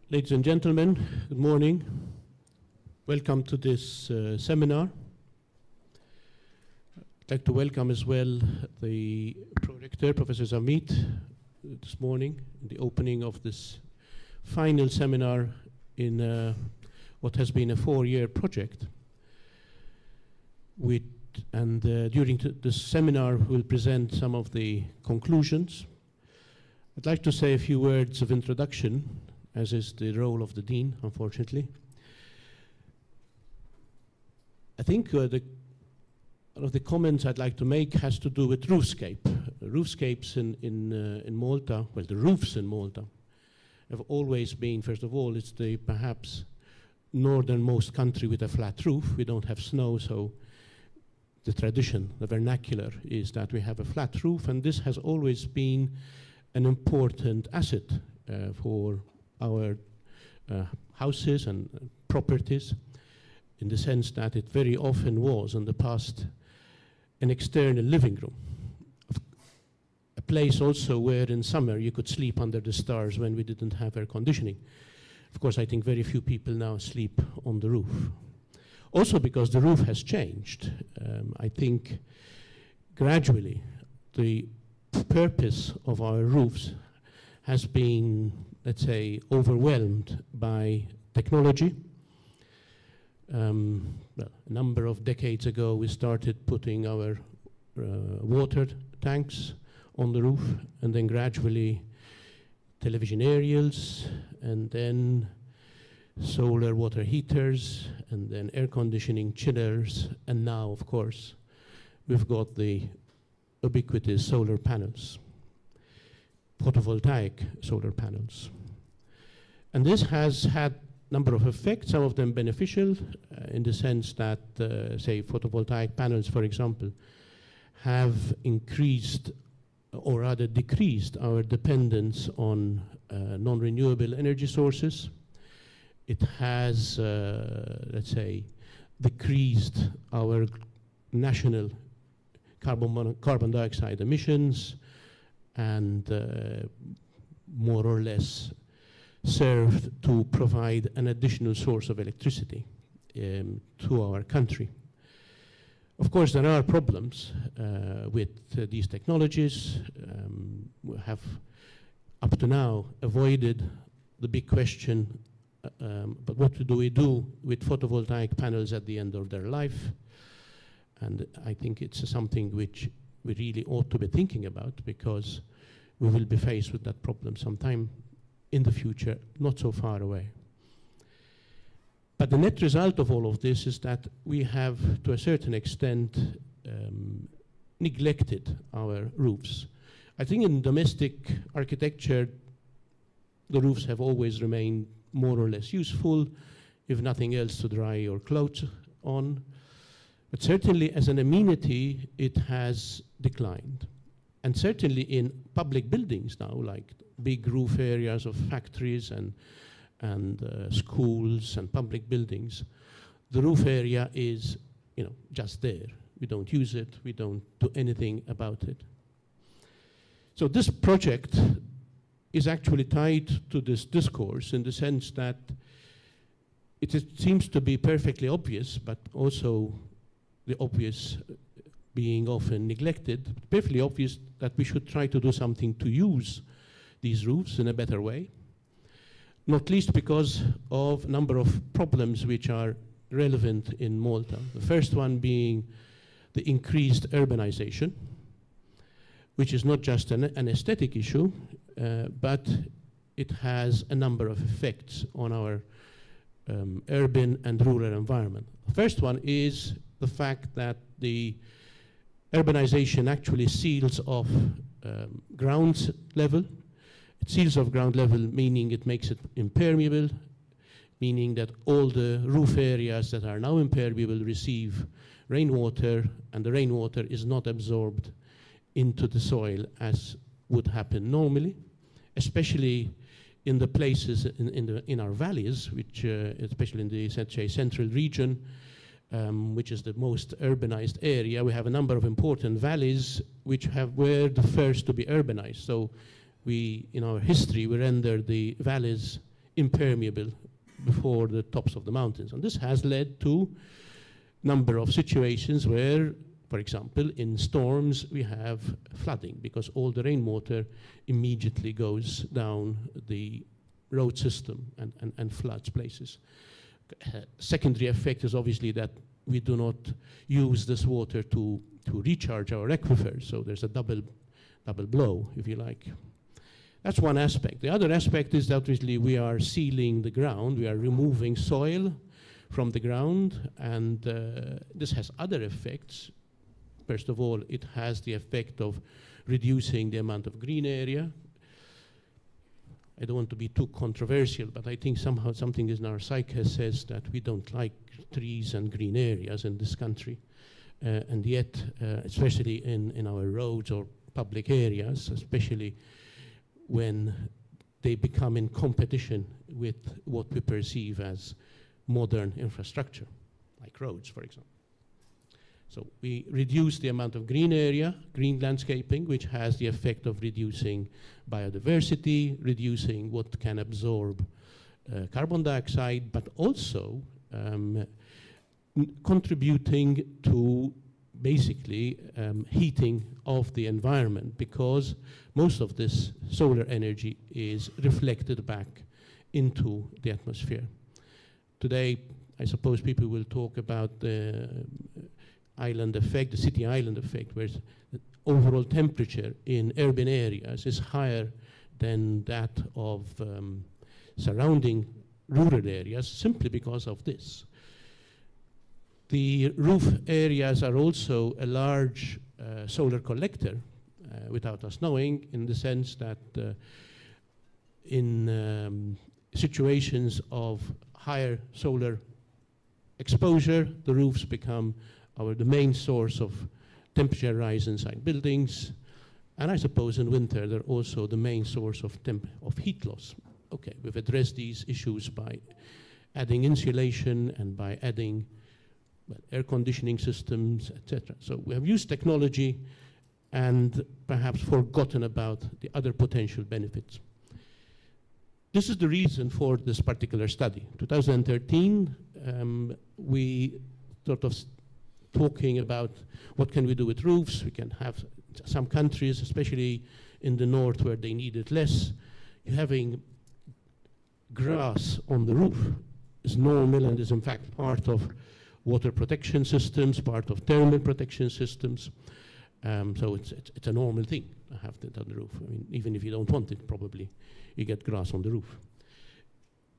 Ladies and gentlemen, good morning. Welcome to this seminar. I'd like to welcome as well the ProRector, Professor Zammit, this morning, in the opening of this final seminar in what has been a 4-year project. During this seminar, we'll present some of the conclusions. I'd like to say a few words of introduction, as is the role of the Dean, unfortunately. I think one of the comments I'd like to make has to do with roofscape. Roofscapes in Malta, well, the roofs in Malta have always been, first of all, it's the perhaps northernmost country with a flat roof. We don't have snow, so the tradition, the vernacular, is that we have a flat roof, and this has always been an important asset for our houses and properties, in the sense that it very often was in the past an external living room. A place also where in summer you could sleep under the stars when we didn't have air conditioning. Of course, I think very few people now sleep on the roof. Also because the roof has changed. I think gradually the purpose of our roofs has been, let's say, overwhelmed by technology. Well, a number of decades ago, we started putting our water tanks on the roof, and then gradually television aerials, and then solar water heaters, and then air conditioning chillers, and now, of course, we've got the ubiquitous solar panels, photovoltaic solar panels. And this has had a number of effects, some of them beneficial, in the sense that, say, photovoltaic panels, for example, have increased, or rather decreased, our dependence on non-renewable energy sources. It has, let's say, decreased our national carbon dioxide emissions, and more or less served to provide an additional source of electricity to our country. Of course, there are problems with these technologies. We have, up to now, avoided the big question, but what do we do with photovoltaic panels at the end of their life? And I think it's something which we really ought to be thinking about, because we will be faced with that problem sometime in the future, not so far away. But the net result of all of this is that we have, to a certain extent, neglected our roofs. I think in domestic architecture, the roofs have always remained more or less useful, if nothing else, to dry your clothes on. But certainly as an amenity, it has declined. And certainly in public buildings now, like big roof areas of factories and schools and public buildings, the roof area is, just there. We don't use it. We don't do anything about it. So this project is actually tied to this discourse, in the sense that it seems to be perfectly obvious, but also the obvious being often neglected, perfectly obvious that we should try to do something to use these roofs in a better way, not least because of a number of problems which are relevant in Malta. The first one being the increased urbanization, which is not just an aesthetic issue, but it has a number of effects on our urban and rural environment. The first one is the fact that the urbanization actually seals off ground level. It seals off ground level, meaning it makes it impermeable, meaning that all the roof areas that are now impermeable receive rainwater, and the rainwater is not absorbed into the soil as would happen normally, especially in the places in our valleys, which especially in the, let's say, central region, which is the most urbanized area. We have a number of important valleys which were the first to be urbanized. So we, in our history, we rendered the valleys impermeable before the tops of the mountains. And this has led to a number of situations where, for example, in storms we have flooding because all the rainwater immediately goes down the road system and floods places. Secondary effect is obviously that we do not use this water to recharge our aquifers, so there's a double blow, if you like. That's one aspect. The other aspect is that obviously we are sealing the ground, we are removing soil from the ground, and this has other effects. First of all, it has the effect of reducing the amount of green area. I don't want to be too controversial, but I think somehow something in our psyche says that we don't like trees and green areas in this country. And yet, especially in our roads or public areas, especially when they become in competition with what we perceive as modern infrastructure, like roads, for example. So we reduce the amount of green area, green landscaping, which has the effect of reducing biodiversity, reducing what can absorb carbon dioxide, but also contributing to basically heating of the environment, because most of this solar energy is reflected back into the atmosphere. Today, I suppose people will talk about the island effect, the city island effect, where the overall temperature in urban areas is higher than that of surrounding rural areas, simply because of this. The roof areas are also a large solar collector, without us knowing, in the sense that in situations of higher solar exposure, the roofs become the main source of temperature rise inside buildings. And I suppose in winter, they're also the main source of heat loss. Okay, we've addressed these issues by adding insulation and by adding air conditioning systems, etc. So we have used technology and perhaps forgotten about the other potential benefits. This is the reason for this particular study. 2013, we sort of talking about what can we do with roofs. We can have some countries, especially in the north where they need it less, having grass on the roof is normal and is in fact part of water protection systems, part of thermal protection systems. So it's a normal thing to have that on the roof. I mean, even if you don't want it, probably you get grass on the roof.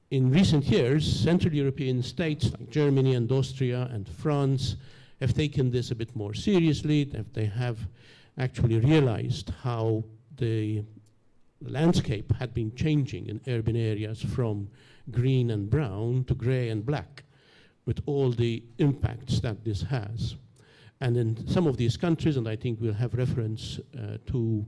In recent years, Central European states like Germany and Austria and France have taken this a bit more seriously. They have actually realized how the landscape had been changing in urban areas from green and brown to gray and black, with all the impacts that this has. And in some of these countries, and I think we'll have reference to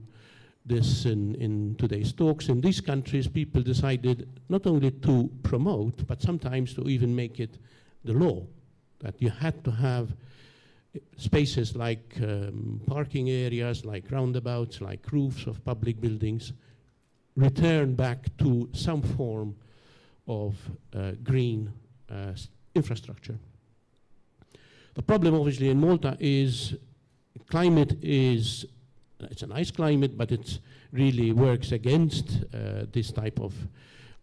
this in today's talks, in these countries people decided not only to promote, but sometimes to even make it the law, that you had to have spaces like parking areas, like roundabouts, like roofs of public buildings, return back to some form of green infrastructure. The problem obviously in Malta is climate is, it's a nice climate, but it really works against this type of,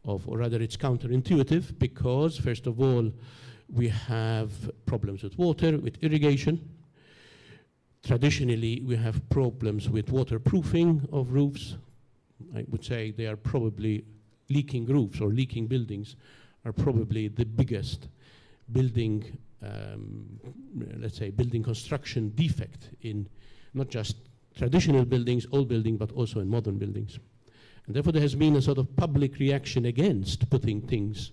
or rather it's counterintuitive, because first of all, we have problems with water, with irrigation. Traditionally, we have problems with waterproofing of roofs. I would say they are probably leaking roofs or leaking buildings are probably the biggest building, let's say, building construction defect in not just traditional buildings, old buildings, but also in modern buildings. And therefore, there has been a sort of public reaction against putting things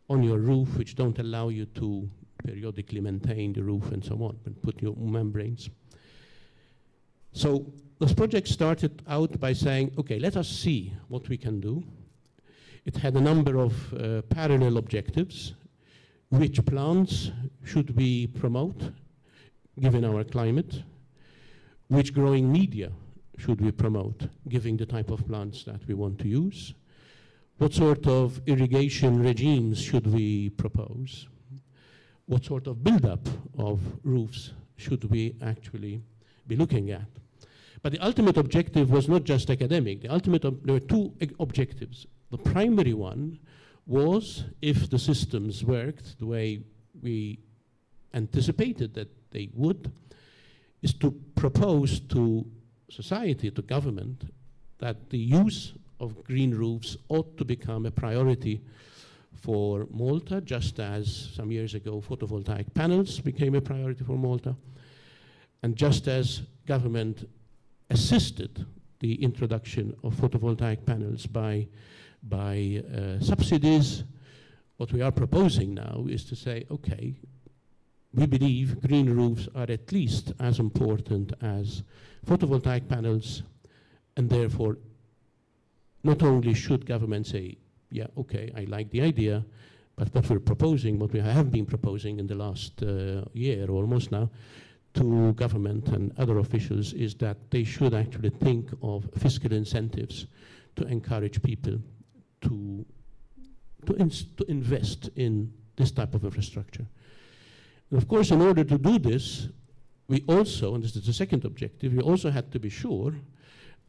on your roof which don't allow you to periodically maintain the roof and so on, and put your membranes. So this project started out by saying, okay, let us see what we can do. It had a number of parallel objectives. Which plants should we promote, given our climate? Which growing media should we promote, given the type of plants that we want to use? What sort of irrigation regimes should we propose? What sort of buildup of roofs should we actually be looking at? But the ultimate objective was not just academic. There were two objectives. The primary one was, if the systems worked the way we anticipated that they would, is to propose to society, to government, that the use of green roofs ought to become a priority for Malta, just as some years ago photovoltaic panels became a priority for Malta, and just as government assisted the introduction of photovoltaic panels by subsidies. What we are proposing now is to say, okay, we believe green roofs are at least as important as photovoltaic panels, and therefore not only should government say, yeah, okay, I like the idea, but what we're proposing, what we have been proposing in the last year almost now, to government and other officials, is that they should actually think of fiscal incentives to encourage people to invest in this type of infrastructure. And of course, in order to do this, we also, and this is the second objective, we also had to be sure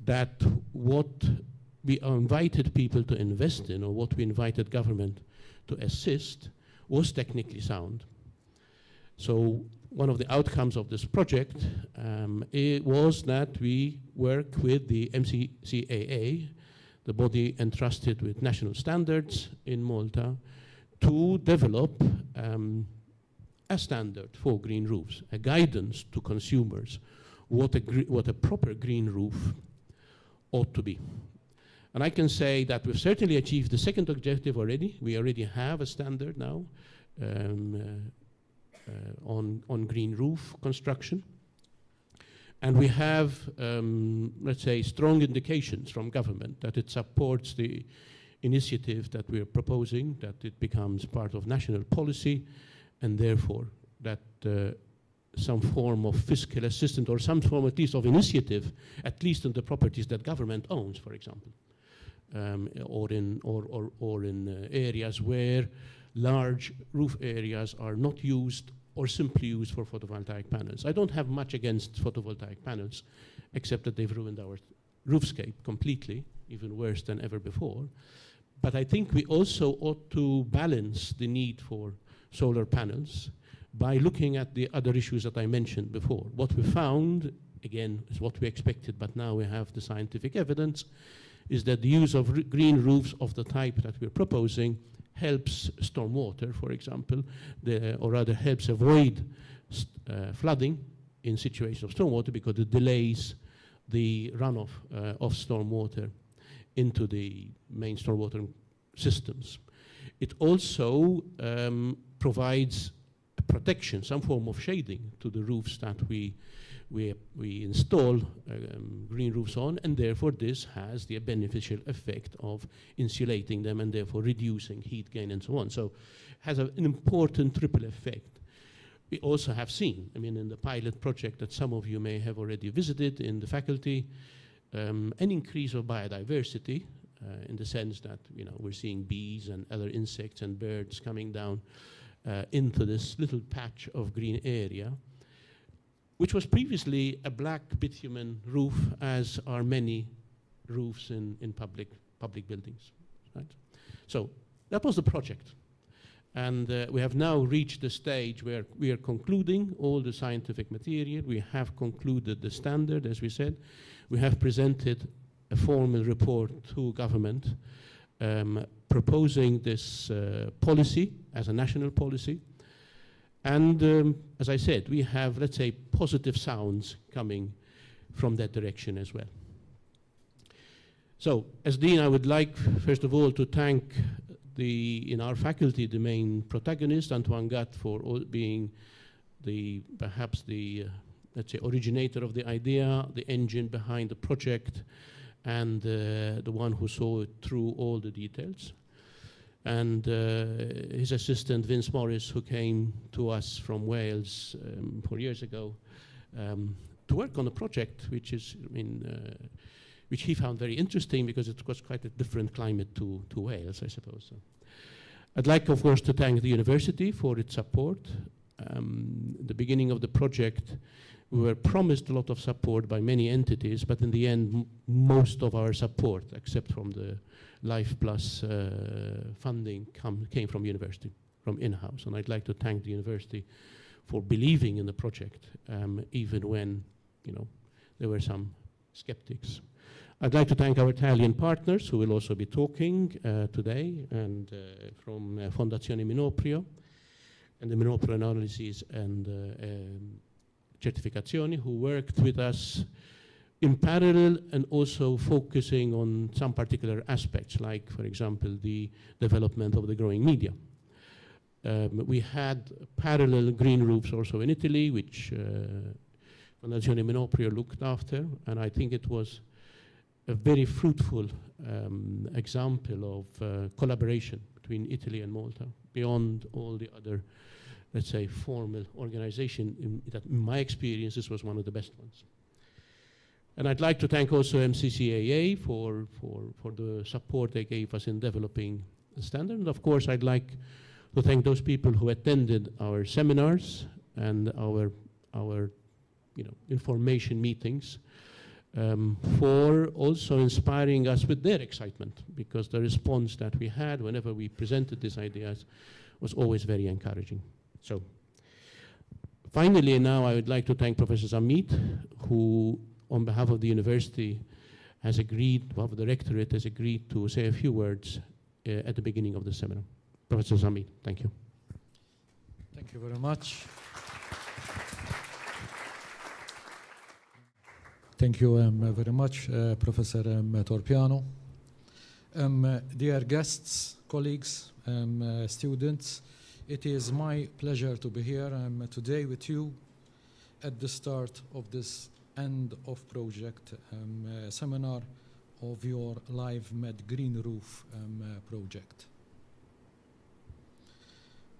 that what we invited people to invest in, or what we invited government to assist, was technically sound. So one of the outcomes of this project it was that we work with the MCCAA, the body entrusted with national standards in Malta, to develop a standard for green roofs, a guidance to consumers, what a proper green roof ought to be. And I can say that we've certainly achieved the second objective already. We already have a standard now on green roof construction. And we have, let's say, strong indications from government that it supports the initiative that we're proposing, that it becomes part of national policy, and therefore that some form of fiscal assistance, or some form at least of initiative, at least in the properties that government owns, for example, or in areas where large roof areas are not used or simply used for photovoltaic panels. I don't have much against photovoltaic panels, except that they've ruined our roofscape completely, even worse than ever before. But I think we also ought to balance the need for solar panels by looking at the other issues that I mentioned before. What we found, again, is what we expected, but now we have the scientific evidence, is that the use of green roofs of the type that we're proposing helps stormwater, for example, or rather helps avoid flooding in situations of stormwater, because it delays the runoff of stormwater into the main stormwater systems. It also provides protection, some form of shading to the roofs that we install green roofs on, and therefore this has the beneficial effect of insulating them and therefore reducing heat gain and so on. So it has an important ripple effect. We also have seen, I mean, in the pilot project that some of you may have already visited in the faculty, an increase of biodiversity in the sense that, you know, we're seeing bees and other insects and birds coming down into this little patch of green area, which was previously a black bitumen roof, as are many roofs in public buildings, right? So that was the project. And we have now reached the stage where we are concluding all the scientific material. We have concluded the standard, as we said. We have presented a formal report to government proposing this policy as a national policy. And as I said, we have, let's say, positive sounds coming from that direction as well. So as Dean, I would like, first of all, to thank in our faculty, the main protagonist, Antoine Gatt, for being perhaps the, let's say, originator of the idea, the engine behind the project, and the one who saw it through all the details. And his assistant, Vince Morris, who came to us from Wales 4 years ago to work on a project which is, I mean, which he found very interesting because it was quite a different climate to Wales, I suppose. So I'd like, of course, to thank the university for its support. The beginning of the project, we were promised a lot of support by many entities, but in the end, most of our support, except from the Life Plus funding, came from university, from in-house. And I'd like to thank the university for believing in the project, even when, you know, there were some skeptics. I'd like to thank our Italian partners who will also be talking today, and from Fondazione Minoprio, and the Minoprio Analysis and Certificazioni, who worked with us in parallel and also focusing on some particular aspects, like, for example, the development of the growing media. We had parallel green roofs also in Italy, which Fondazione Minoprio looked after, and I think it was a very fruitful example of collaboration between Italy and Malta, beyond all the other, let's say, formal organization. In my experience, this was one of the best ones. And I'd like to thank also MCCAA for the support they gave us in developing the standard. And of course, I'd like to thank those people who attended our seminars and our information meetings, for also inspiring us with their excitement, because the response that we had whenever we presented these ideas was always very encouraging. So finally, now I would like to thank Professor Zammit, who on behalf of the university has agreed, well, the rectorate has agreed to say a few words at the beginning of the seminar. Professor Zammit, thank you. Thank you very much. Thank you very much, Professor Torpiano. Dear guests, colleagues, students, it is my pleasure to be here today with you at the start of this end of project seminar of your LifeMed Green Roof project.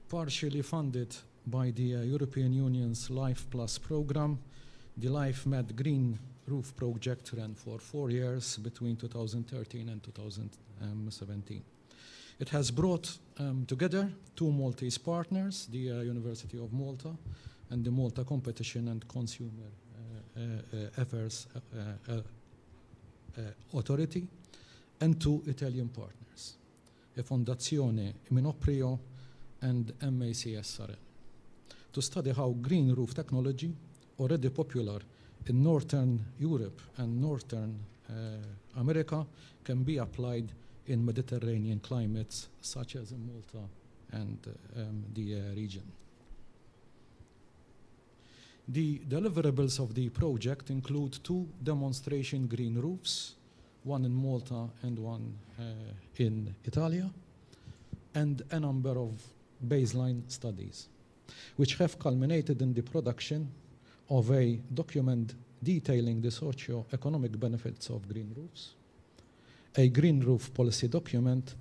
Partially funded by the European Union's Life Plus program, the LifeMed Green Roof project ran for 4 years between 2013 and 2017. It has brought together two Maltese partners, the University of Malta and the Malta Competition and Consumer Affairs Authority, and two Italian partners, Fondazione Minoprio and MACSRL, to study how green roof technology, already popular in Northern Europe and Northern America, can be applied in Mediterranean climates such as in Malta and the region. The deliverables of the project include 2 demonstration green roofs, one in Malta and one in Italia, and a number of baseline studies, which have culminated in the production of a document detailing the socio-economic benefits of green roofs, a green roof policy document,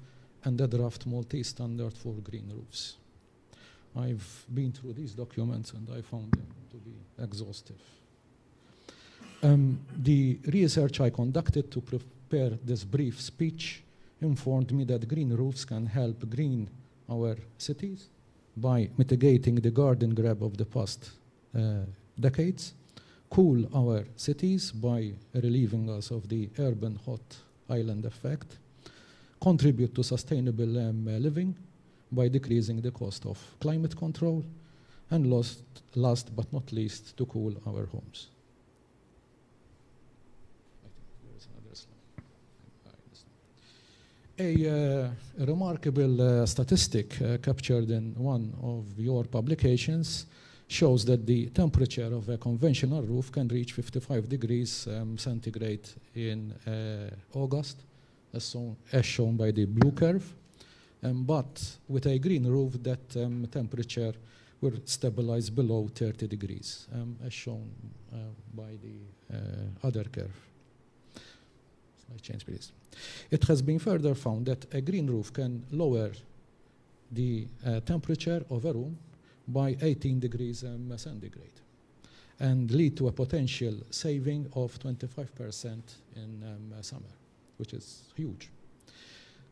and a draft Maltese standard for green roofs. I've been through these documents and I found them to be exhaustive. The research I conducted to prepare this brief speech informed me that green roofs can help green our cities by mitigating the garden grab of the past decades, cool our cities by relieving us of the urban hot island effect, contribute to sustainable living by decreasing the cost of climate control, and last but not least, to cool our homes. A remarkable statistic captured in one of your publications shows that the temperature of a conventional roof can reach 55 degrees centigrade in August, as shown by the blue curve. But with a green roof, that temperature will stabilize below 30 degrees, as shown by the other curve. Slide change, please. It has been further found that a green roof can lower the temperature of a room by 18 degrees centigrade. and lead to a potential saving of 25% in summer, which is huge.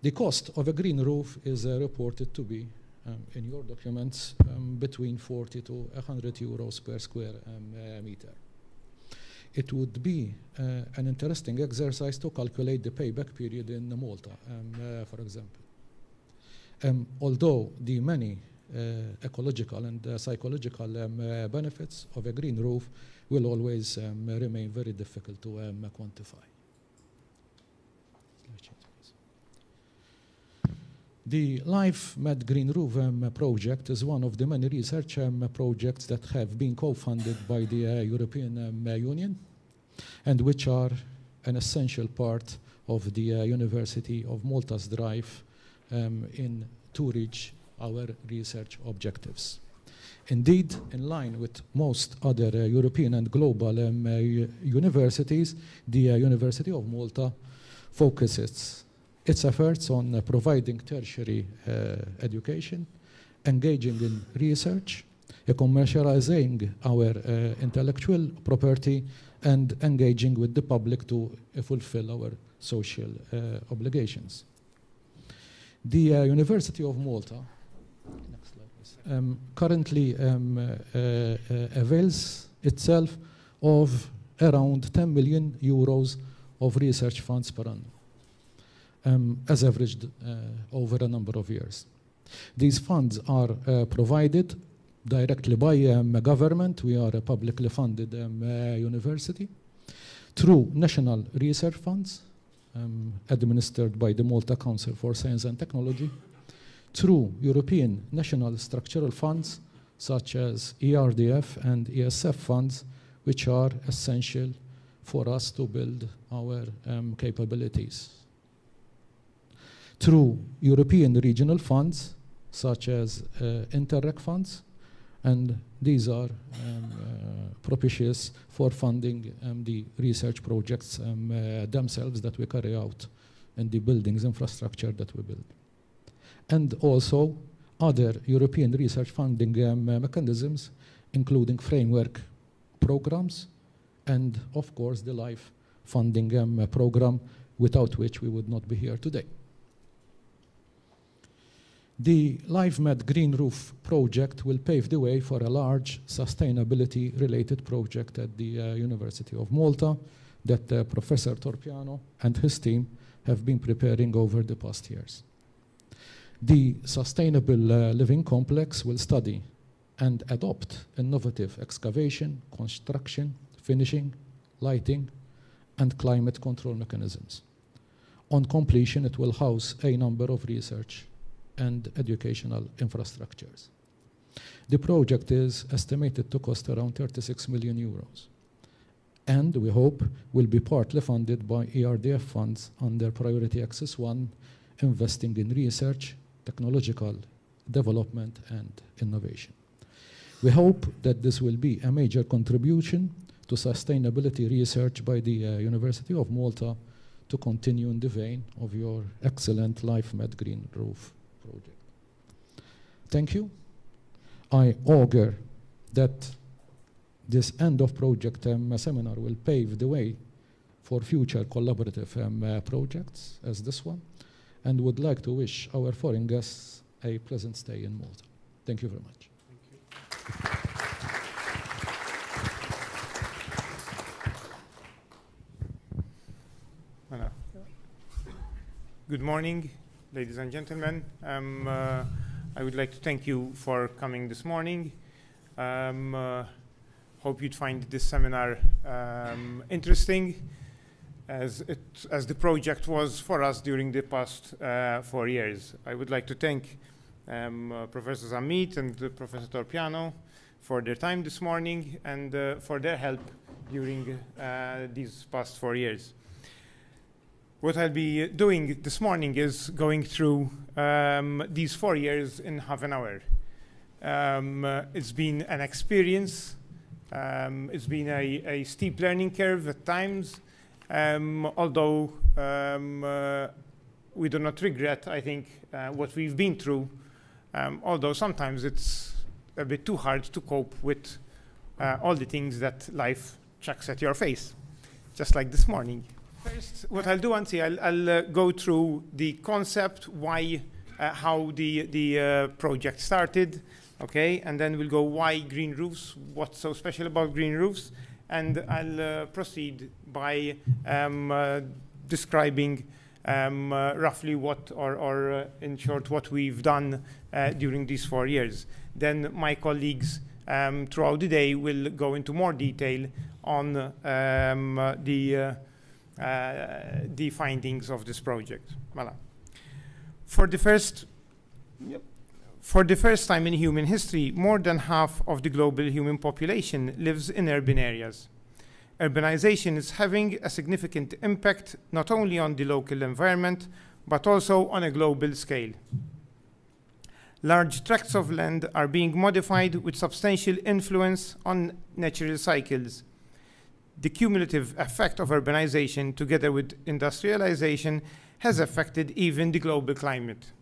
The cost of a green roof is reported to be, in your documents, between 40 to 100 euros per square meter. It would be an interesting exercise to calculate the payback period in Malta, for example. Although the many ecological and psychological benefits of a green roof will always remain very difficult to quantify. The LifeMed Green Roof project is one of the many research projects that have been co-funded by the European Union and which are an essential part of the University of Malta's drive to reach our research objectives. Indeed, in line with most other European and global universities, the University of Malta focuses its efforts on providing tertiary education, engaging in research, commercializing our intellectual property, and engaging with the public to fulfill our social obligations. The University of Malta currently avails itself of around 10 million euros of research funds per annum. As averaged over a number of years. These funds are provided directly by government. We are a publicly funded university through national research funds administered by the Malta Council for Science and Technology, through European national structural funds such as ERDF and ESF funds, which are essential for us to build our capabilities, through European regional funds, such as Interreg funds, and these are propitious for funding the research projects themselves that we carry out in the buildings infrastructure that we build. And also other European research funding mechanisms, including framework programs, and of course the LIFE funding program, without which we would not be here today. The LifeMed Green Roof project will pave the way for a large sustainability-related project at the University of Malta that Professor Torpiano and his team have been preparing over the past years. The Sustainable Living Complex will study and adopt innovative excavation, construction, finishing, lighting, and climate control mechanisms. On completion, it will house a number of research and educational infrastructures. The project is estimated to cost around 36 million euros, and we hope will be partly funded by ERDF funds under Priority Access 1, investing in research, technological development, and innovation. We hope that this will be a major contribution to sustainability research by the University of Malta to continue in the vein of your excellent LifeMed Green Roof project. Thank you. I augur that this end of project seminar will pave the way for future collaborative projects as this one, and would like to wish our foreign guests a pleasant stay in Malta. Thank you very much. Thank you. Good morning, ladies and gentlemen. I would like to thank you for coming this morning. Hope you'd find this seminar interesting, as the project was for us during the past 4 years. I would like to thank Professor Zammit and Professor Torpiano for their time this morning and for their help during these past 4 years. What I'll be doing this morning is going through these 4 years in half an hour. It's been an experience. It's been a steep learning curve at times, although we do not regret, I think, what we've been through, although sometimes it's a bit too hard to cope with all the things that life chucks at your face, just like this morning. First, what I'll do, I'll go through the concept, why, how the project started, okay, and then we'll go why green roofs, what's so special about green roofs, and I'll proceed by describing roughly what, or in short, what we've done during these 4 years. Then my colleagues throughout the day will go into more detail on the findings of this project. Voilà. For the first time in human history, more than half of the global human population lives in urban areas. Urbanization is having a significant impact not only on the local environment, but also on a global scale. Large tracts of land are being modified with substantial influence on natural cycles. The cumulative effect of urbanization, together with industrialization, has affected even the global climate.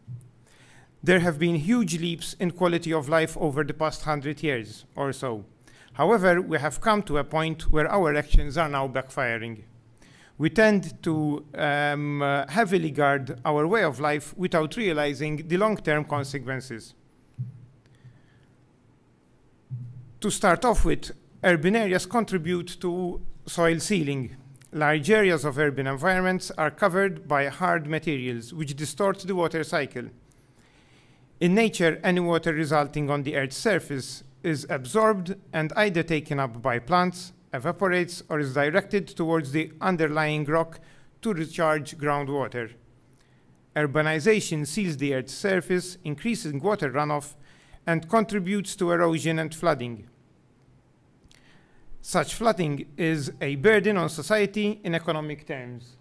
There have been huge leaps in quality of life over the past 100 years or so. However, we have come to a point where our actions are now backfiring. We tend to heavily guard our way of life without realizing the long-term consequences. To start off with, urban areas contribute to soil sealing. Large areas of urban environments are covered by hard materials, which distort the water cycle. In nature, any water resulting on the Earth's surface is absorbed and either taken up by plants, evaporates, or is directed towards the underlying rock to recharge groundwater. Urbanization seals the Earth's surface, increasing water runoff, and contributes to erosion and flooding. Such flooding is a burden on society in economic terms.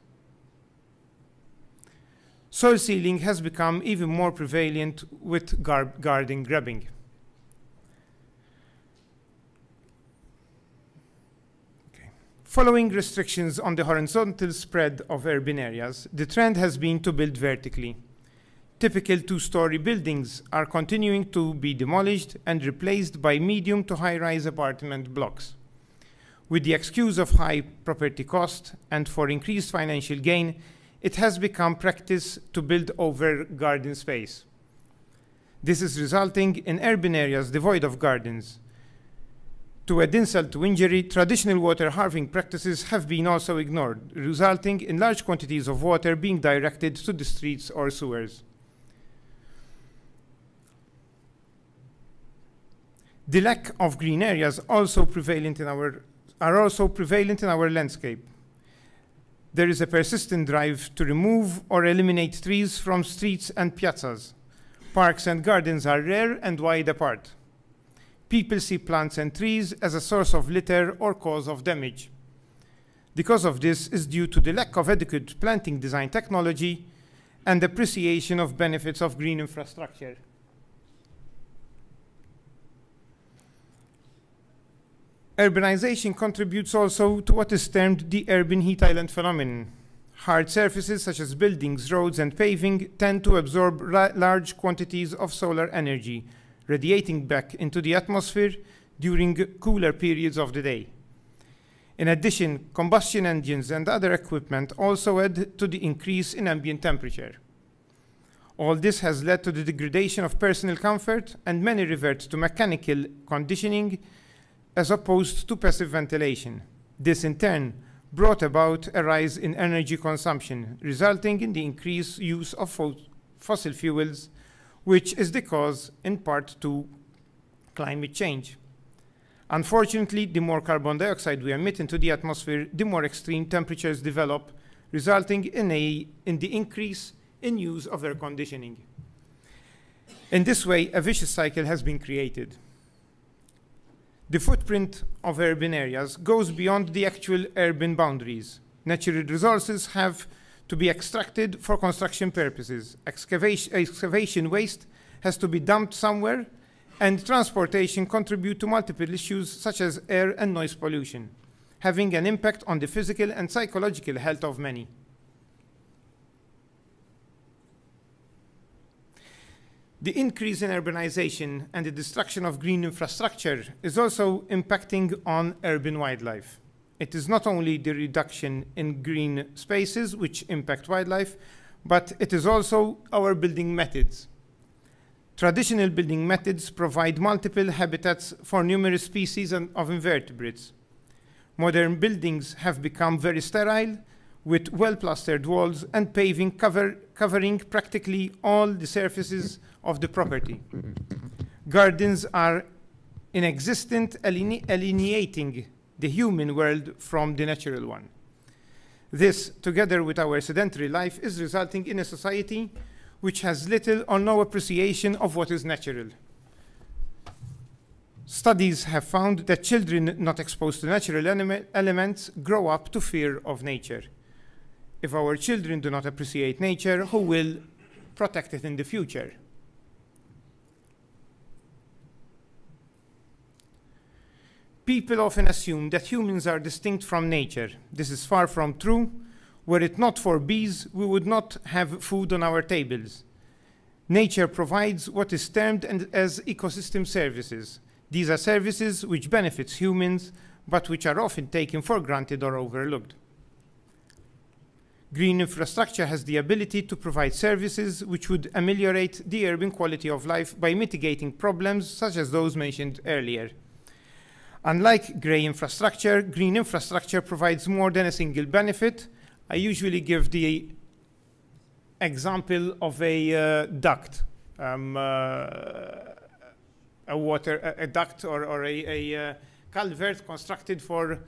Soil sealing has become even more prevalent with garden grabbing. Following restrictions on the horizontal spread of urban areas, the trend has been to build vertically. Typical two-story buildings are continuing to be demolished and replaced by medium to high-rise apartment blocks. With the excuse of high property cost and for increased financial gain, it has become practice to build over garden space. This is resulting in urban areas devoid of gardens. To add insult to injury, traditional water harvesting practices have been also ignored, resulting in large quantities of water being directed to the streets or sewers. The lack of green areas are also prevalent in our landscape. There is a persistent drive to remove or eliminate trees from streets and piazzas. Parks and gardens are rare and wide apart. People see plants and trees as a source of litter or cause of damage. The cause of this is due to the lack of adequate planting design technology and appreciation of benefits of green infrastructure. Urbanization contributes also to what is termed the urban heat island phenomenon. Hard surfaces such as buildings, roads, and paving tend to absorb large quantities of solar energy, radiating back into the atmosphere during cooler periods of the day. In addition, combustion engines and other equipment also add to the increase in ambient temperature. All this has led to the degradation of personal comfort, and many revert to mechanical conditioning as opposed to passive ventilation. This in turn brought about a rise in energy consumption, resulting in the increased use of fossil fuels, which is the cause, in part, to climate change. Unfortunately, the more carbon dioxide we emit into the atmosphere, the more extreme temperatures develop, resulting in the increase in use of air conditioning. In this way, a vicious cycle has been created. The footprint of urban areas goes beyond the actual urban boundaries. Natural resources have to be extracted for construction purposes. Excavation waste has to be dumped somewhere, and transportation contribute to multiple issues such as air and noise pollution, having an impact on the physical and psychological health of many. The increase in urbanization and the destruction of green infrastructure is also impacting on urban wildlife. It is not only the reduction in green spaces which impact wildlife, but it is also our building methods. Traditional building methods provide multiple habitats for numerous species of invertebrates. Modern buildings have become very sterile, with well-plastered walls and paving covering practically all the surfaces of the property. Gardens are inexistent, alienating the human world from the natural one. This, together with our sedentary life, is resulting in a society which has little or no appreciation of what is natural. Studies have found that children not exposed to natural elements grow up to fear of nature. If our children do not appreciate nature, who will protect it in the future? People often assume that humans are distinct from nature. This is far from true. Were it not for bees, we would not have food on our tables. Nature provides what is termed as ecosystem services. These are services which benefit humans, but which are often taken for granted or overlooked. Green infrastructure has the ability to provide services which would ameliorate the urban quality of life by mitigating problems such as those mentioned earlier. Unlike grey infrastructure, green infrastructure provides more than a single benefit. I usually give the example of a duct, a duct or a culvert constructed for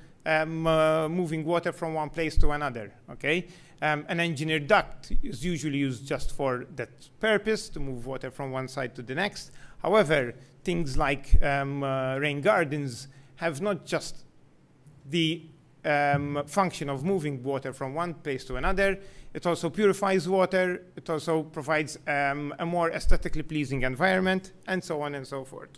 moving water from one place to another. Okay, an engineered duct is usually used just for that purpose, to move water from one side to the next. However, things like rain gardens have not just the function of moving water from one place to another. It also purifies water. It also provides a more aesthetically pleasing environment, and so on and so forth.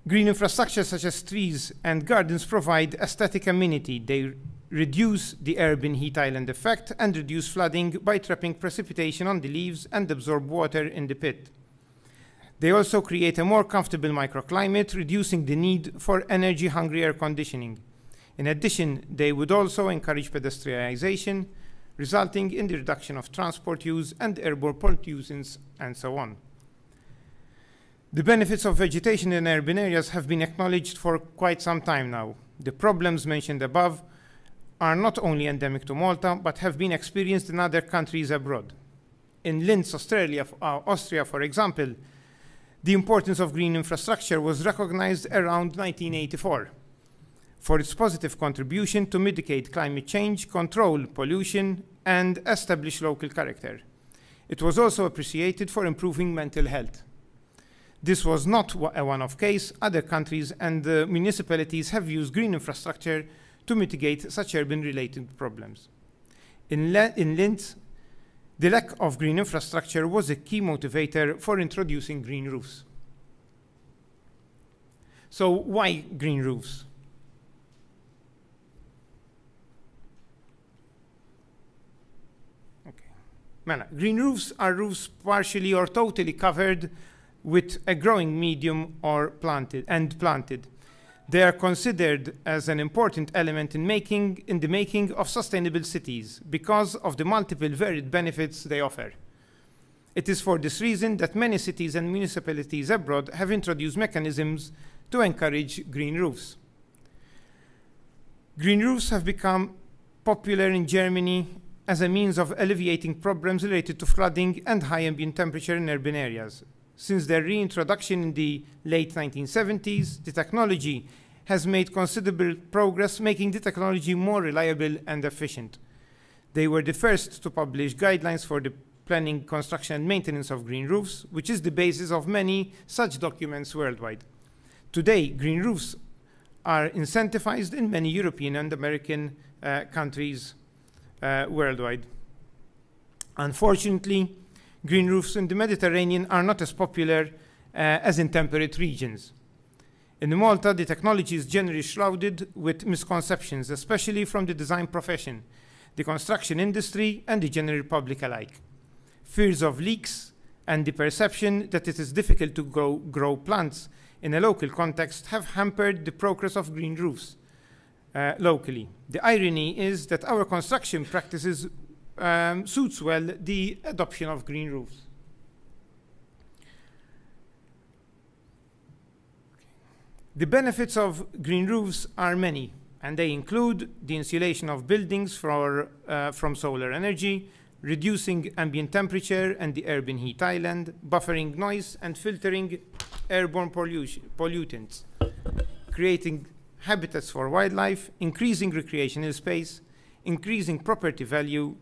Green infrastructure such as trees and gardens provide aesthetic amenity. They reduce the urban heat island effect and reduce flooding by trapping precipitation on the leaves and absorb water in the pit. They also create a more comfortable microclimate, reducing the need for energy-hungry air conditioning. In addition, they would also encourage pedestrianization, resulting in the reduction of transport use and airborne pollutions, and so on. The benefits of vegetation in urban areas have been acknowledged for quite some time now. The problems mentioned above are not only endemic to Malta, but have been experienced in other countries abroad. In Linz, Austria, for example, the importance of green infrastructure was recognized around 1984 for its positive contribution to mitigate climate change, control pollution, and establish local character. It was also appreciated for improving mental health. This was not a one-off case. Other countries and municipalities have used green infrastructure to mitigate such urban-related problems. In Linz, the lack of green infrastructure was a key motivator for introducing green roofs. So why green roofs? Okay. Green roofs are roofs partially or totally covered with a growing medium or planted. They are considered as an important element in the making of sustainable cities because of the multiple varied benefits they offer. It is for this reason that many cities and municipalities abroad have introduced mechanisms to encourage green roofs. Green roofs have become popular in Germany as a means of alleviating problems related to flooding and high ambient temperature in urban areas. Since their reintroduction in the late 1970s, the technology has made considerable progress, making the technology more reliable and efficient. They were the first to publish guidelines for the planning, construction, and maintenance of green roofs, which is the basis of many such documents worldwide. Today, green roofs are incentivized in many European and American countries worldwide. Unfortunately, green roofs in the Mediterranean are not as popular as in temperate regions. In Malta, the technology is generally shrouded with misconceptions, especially from the design profession. the construction industry, and the general public alike. Fears of leaks and the perception that it is difficult to grow plants in a local context have hampered the progress of green roofs locally. The irony is that our construction practices suits well the adoption of green roofs. The benefits of green roofs are many, and they include the insulation of buildings from solar energy, reducing ambient temperature and the urban heat island, buffering noise and filtering airborne pollutants, creating habitats for wildlife, increasing recreational space, increasing property value,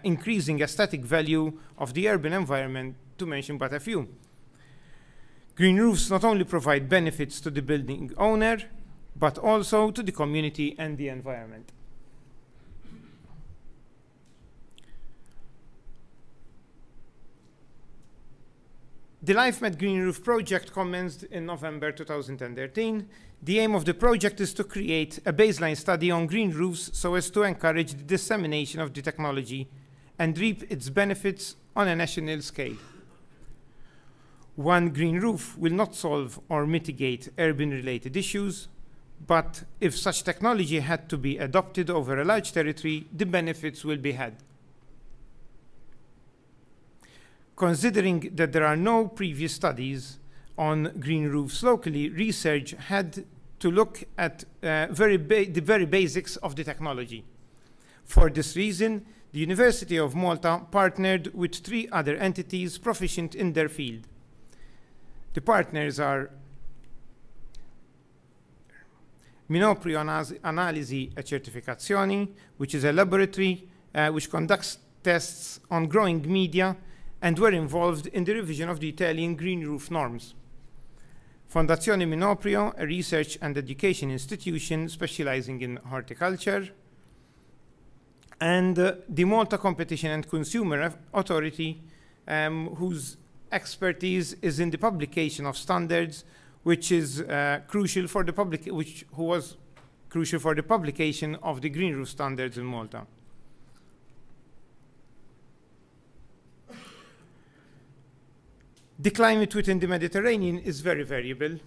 increasing aesthetic value of the urban environment, to mention but a few. Green roofs not only provide benefits to the building owner, but also to the community and the environment. The LifeMed Green Roof project commenced in November 2013. The aim of the project is to create a baseline study on green roofs so as to encourage the dissemination of the technology and reap its benefits on a national scale. One green roof will not solve or mitigate urban-related issues, but if such technology had to be adopted over a large territory, the benefits will be had. Considering that there are no previous studies on green roofs locally, research had to look at the very basics of the technology. For this reason, the University of Malta partnered with 3 other entities proficient in their field. The partners are Minoprio Analisi e Certificazioni, which is a laboratory which conducts tests on growing media and were involved in the revision of the Italian green roof norms. Fondazione Minoprio, a research and education institution specializing in horticulture, and the Malta Competition and Consumer Authority, whose expertise is in the publication of standards, which is crucial for the who was crucial for the publication of the green roof standards in Malta. The climate within the Mediterranean is very variable.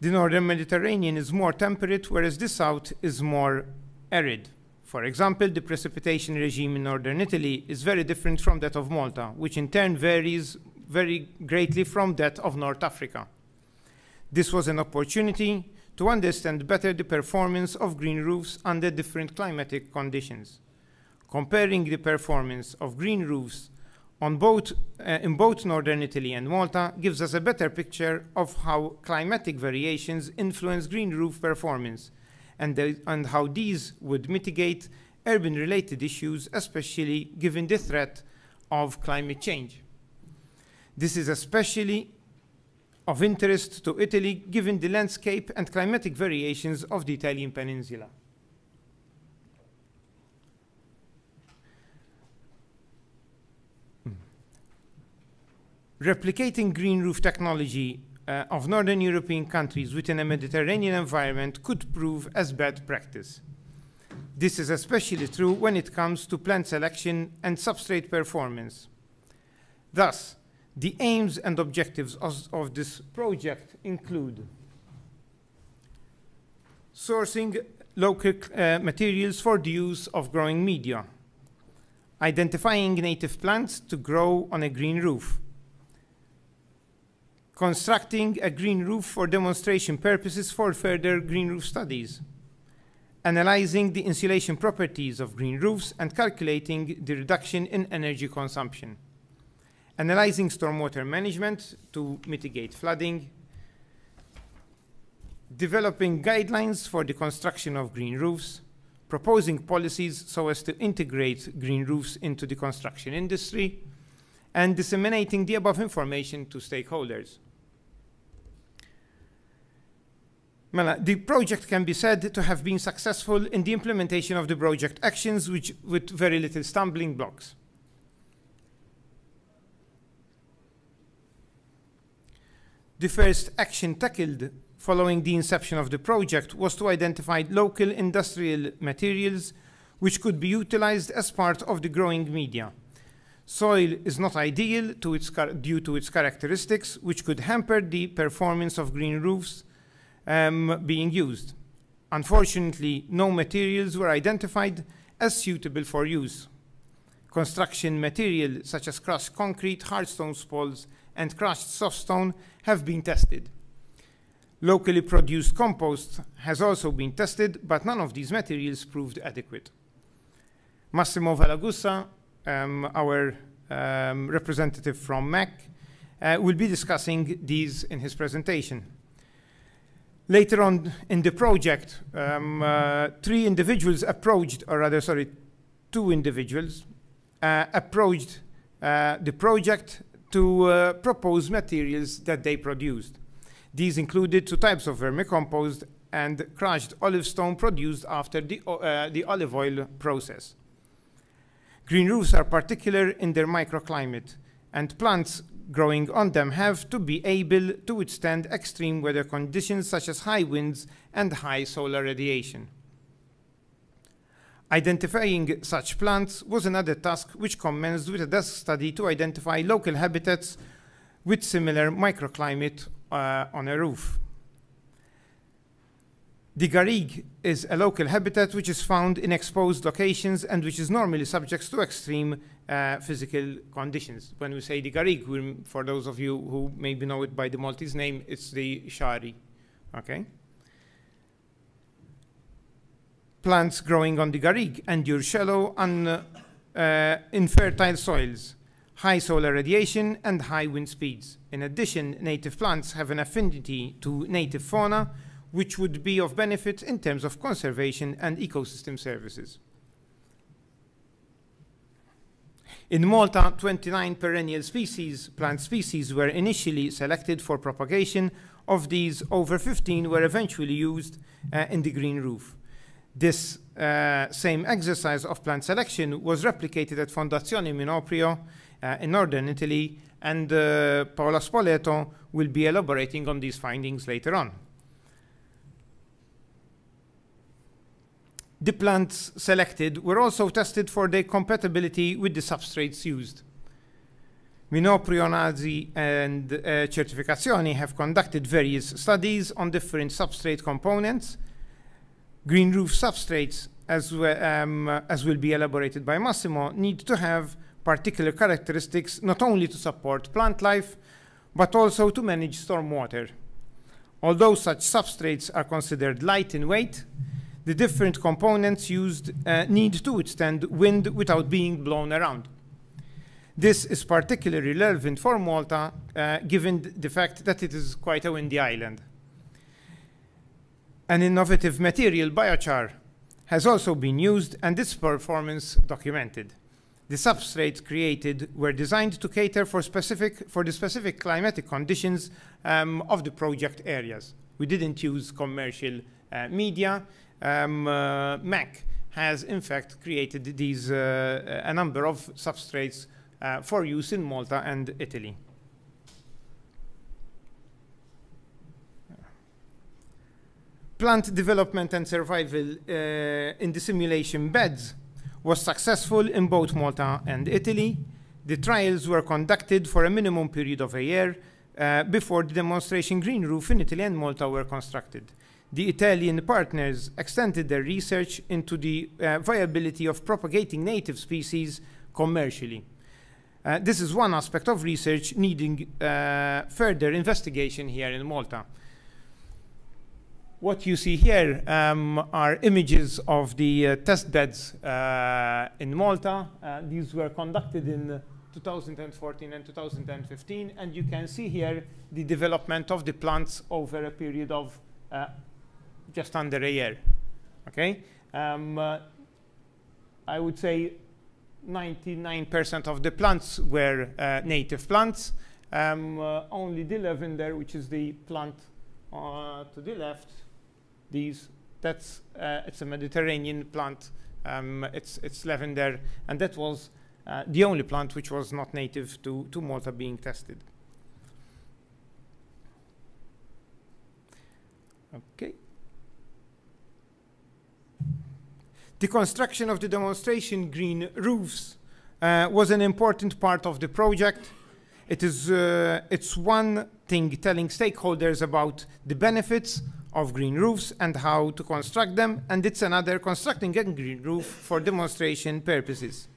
The northern Mediterranean is more temperate, whereas the south is more arid. For example, the precipitation regime in northern Italy is very different from that of Malta, which in turn varies very greatly from that of North Africa. This was an opportunity to understand better the performance of green roofs under different climatic conditions. Comparing the performance of green roofs in both northern Italy and Malta gives us a better picture of how climatic variations influence green roof performance and how these would mitigate urban-related issues, especially given the threat of climate change. This is especially of interest to Italy, given the landscape and climatic variations of the Italian peninsula. Replicating green roof technology of Northern European countries within a Mediterranean environment could prove as bad practice. This is especially true when it comes to plant selection and substrate performance. Thus, the aims and objectives of this project include sourcing local materials for the use of growing media, identifying native plants to grow on a green roof, constructing a green roof for demonstration purposes for further green roof studies, analyzing the insulation properties of green roofs and calculating the reduction in energy consumption, analyzing stormwater management to mitigate flooding, developing guidelines for the construction of green roofs, proposing policies so as to integrate green roofs into the construction industry, and disseminating the above information to stakeholders. The project can be said to have been successful in the implementation of the project actions with very little stumbling blocks. The first action tackled following the inception of the project was to identify local industrial materials which could be utilized as part of the growing media. Soil is not ideal due to its characteristics, which could hamper the performance of green roofs being used. Unfortunately, no materials were identified as suitable for use. Construction material such as crushed concrete, hard stone spalls, and crushed softstone have been tested. Locally produced compost has also been tested, but none of these materials proved adequate. Massimo Valagussa, our representative from MAC, will be discussing these in his presentation. Later on in the project, two individuals approached the project to propose materials that they produced. These included 2 types of vermicompost and crushed olive stone produced after the olive oil process. Green roofs are particular in their microclimate, and plants growing on them have to be able to withstand extreme weather conditions such as high winds and high solar radiation. Identifying such plants was another task which commenced with a desk study to identify local habitats with similar microclimate on a roof. The garrigue is a local habitat which is found in exposed locations and which is normally subject to extreme physical conditions. When we say the garrigue, for those of you who maybe know it by the Maltese name, it's the shari. Okay? Plants growing on the garrigue endure shallow and infertile soils, high solar radiation, and high wind speeds. In addition, native plants have an affinity to native fauna, which would be of benefit in terms of conservation and ecosystem services. In Malta, 29 perennial plant species were initially selected for propagation. Of these, over 15 were eventually used in the green roof. This same exercise of plant selection was replicated at Fondazione Minoprio in northern Italy, and Paola Spoleto will be elaborating on these findings later on. The plants selected were also tested for their compatibility with the substrates used. Minoprio, Nazi, and Certificazioni have conducted various studies on different substrate components. Green roof substrates, as will be elaborated by Massimo, need to have particular characteristics not only to support plant life, but also to manage stormwater. Although such substrates are considered light in weight, the different components used need to withstand wind without being blown around. This is particularly relevant for Malta, given the fact that it is quite a windy island. An innovative material, biochar, has also been used and its performance documented. The substrates created were designed to cater for the specific climatic conditions of the project areas. We didn't use commercial media. MAC has in fact created these a number of substrates for use in Malta and Italy. Plant development and survival in the simulation beds was successful in both Malta and Italy. The trials were conducted for a minimum period of a year before the demonstration green roof in Italy and Malta were constructed. The Italian partners extended their research into the viability of propagating native species commercially. This is one aspect of research needing further investigation here in Malta. What you see here are images of the test beds in Malta. These were conducted in 2014 and 2015, and you can see here the development of the plants over a period of just under a year. Okay, I would say 99% of the plants were native plants. Only the lavender, which is the plant to the left, it's a Mediterranean plant. It's lavender, and that was the only plant which was not native to Malta being tested. Okay. The construction of the demonstration green roofs was an important part of the project. It's one thing telling stakeholders about the benefits of green roofs and how to construct them, and it's another constructing a green roof for demonstration purposes.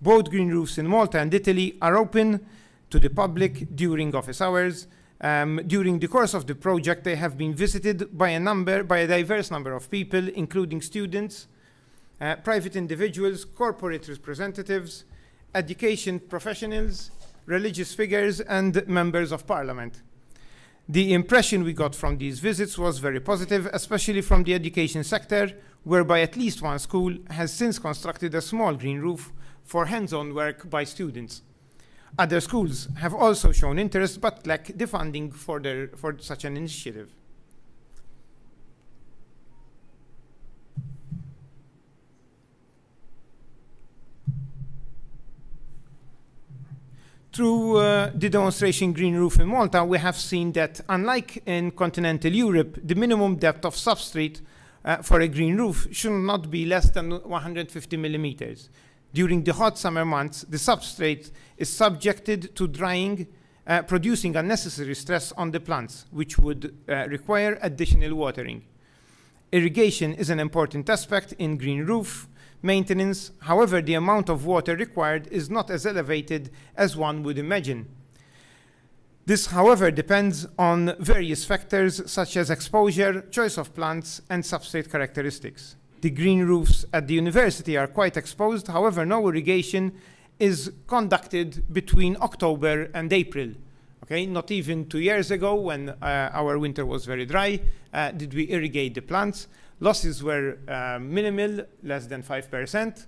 Both green roofs in Malta and Italy are open to the public during office hours. During the course of the project, they have been visited by a diverse number of people, including students, private individuals, corporate representatives, education professionals, religious figures, and members of parliament. The impression we got from these visits was very positive, especially from the education sector, whereby at least one school has since constructed a small green roof for hands-on work by students. Other schools have also shown interest but lack the funding for such an initiative. Through the demonstration green roof in Malta, we have seen that unlike in continental Europe, the minimum depth of substrate for a green roof should not be less than 150 millimeters. During the hot summer months, the substrate is subjected to drying, producing unnecessary stress on the plants, which would require additional watering. Irrigation is an important aspect in green roof maintenance. However, the amount of water required is not as elevated as one would imagine. This, however, depends on various factors such as exposure, choice of plants, and substrate characteristics. The green roofs at the university are quite exposed. However, no irrigation is conducted between October and April. Okay, not even 2 years ago, when our winter was very dry, did we irrigate the plants. Losses were minimal, less than 5%,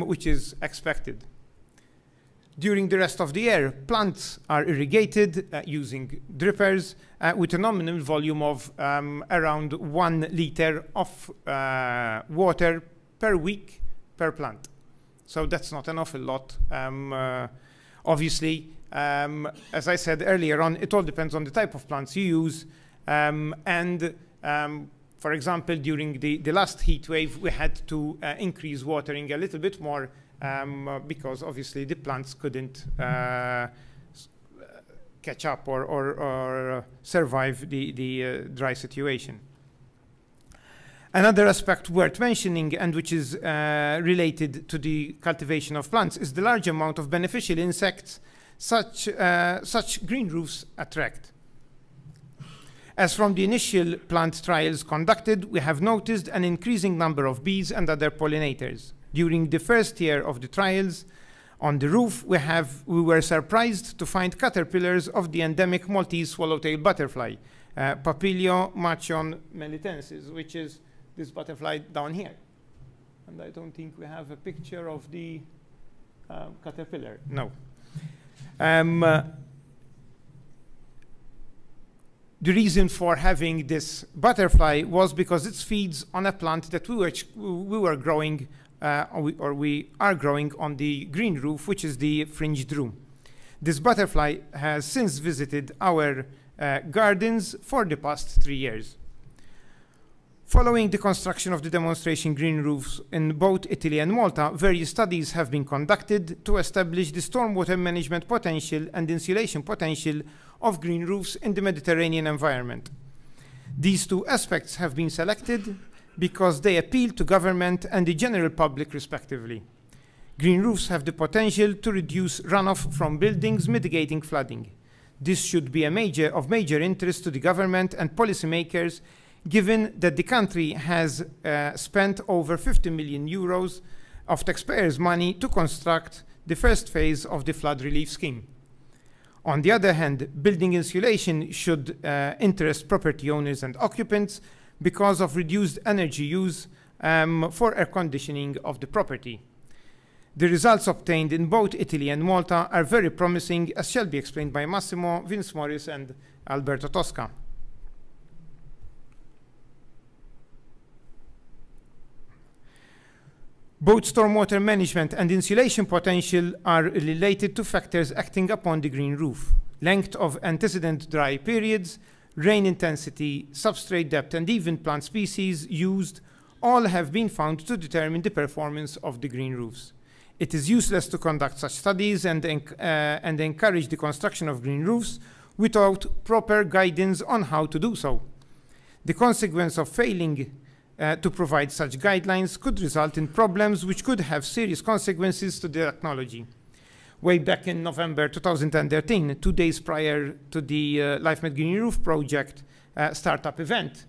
which is expected. During the rest of the year, plants are irrigated using drippers with a nominal volume of around 1 liter of water per week per plant. So that's not an awful lot. Obviously, as I said earlier on, it all depends on the type of plants you use. For example, during the last heat wave, we had to increase watering a little bit more because obviously the plants couldn't catch up or survive the dry situation. Another aspect worth mentioning, and which is related to the cultivation of plants, is the large amount of beneficial insects such green roofs attract. As from the initial plant trials conducted, we have noticed an increasing number of bees and other pollinators. During the first year of the trials on the roof, we were surprised to find caterpillars of the endemic Maltese swallowtail butterfly, Papilio machon melitensis, which is this butterfly down here. And I don't think we have a picture of the caterpillar. No. The reason for having this butterfly was because it feeds on a plant that we were growing, or we are growing on the green roof, which is the fringed room. This butterfly has since visited our gardens for the past 3 years. Following the construction of the demonstration green roofs in both Italy and Malta, various studies have been conducted to establish the stormwater management potential and insulation potential of green roofs in the Mediterranean environment. These two aspects have been selected because they appeal to government and the general public respectively. Green roofs have the potential to reduce runoff from buildings, mitigating flooding. This should be of major interest to the government and policymakers, given that the country has spent over 50 million euros of taxpayers' money to construct the first phase of the flood relief scheme. On the other hand, building insulation should interest property owners and occupants because of reduced energy use for air conditioning of the property. The results obtained in both Italy and Malta are very promising, as shall be explained by Massimo, Vince Morris, and Alberto Tosca. Both stormwater management and insulation potential are related to factors acting upon the green roof: length of antecedent dry periods, rain intensity, substrate depth, and even plant species used all have been found to determine the performance of the green roofs. It is useless to conduct such studies and encourage the construction of green roofs without proper guidance on how to do so. The consequence of failing to provide such guidelines could result in problems which could have serious consequences to the technology. Way back in November 2013, 2 days prior to the LifeMed Green Roof Project startup event,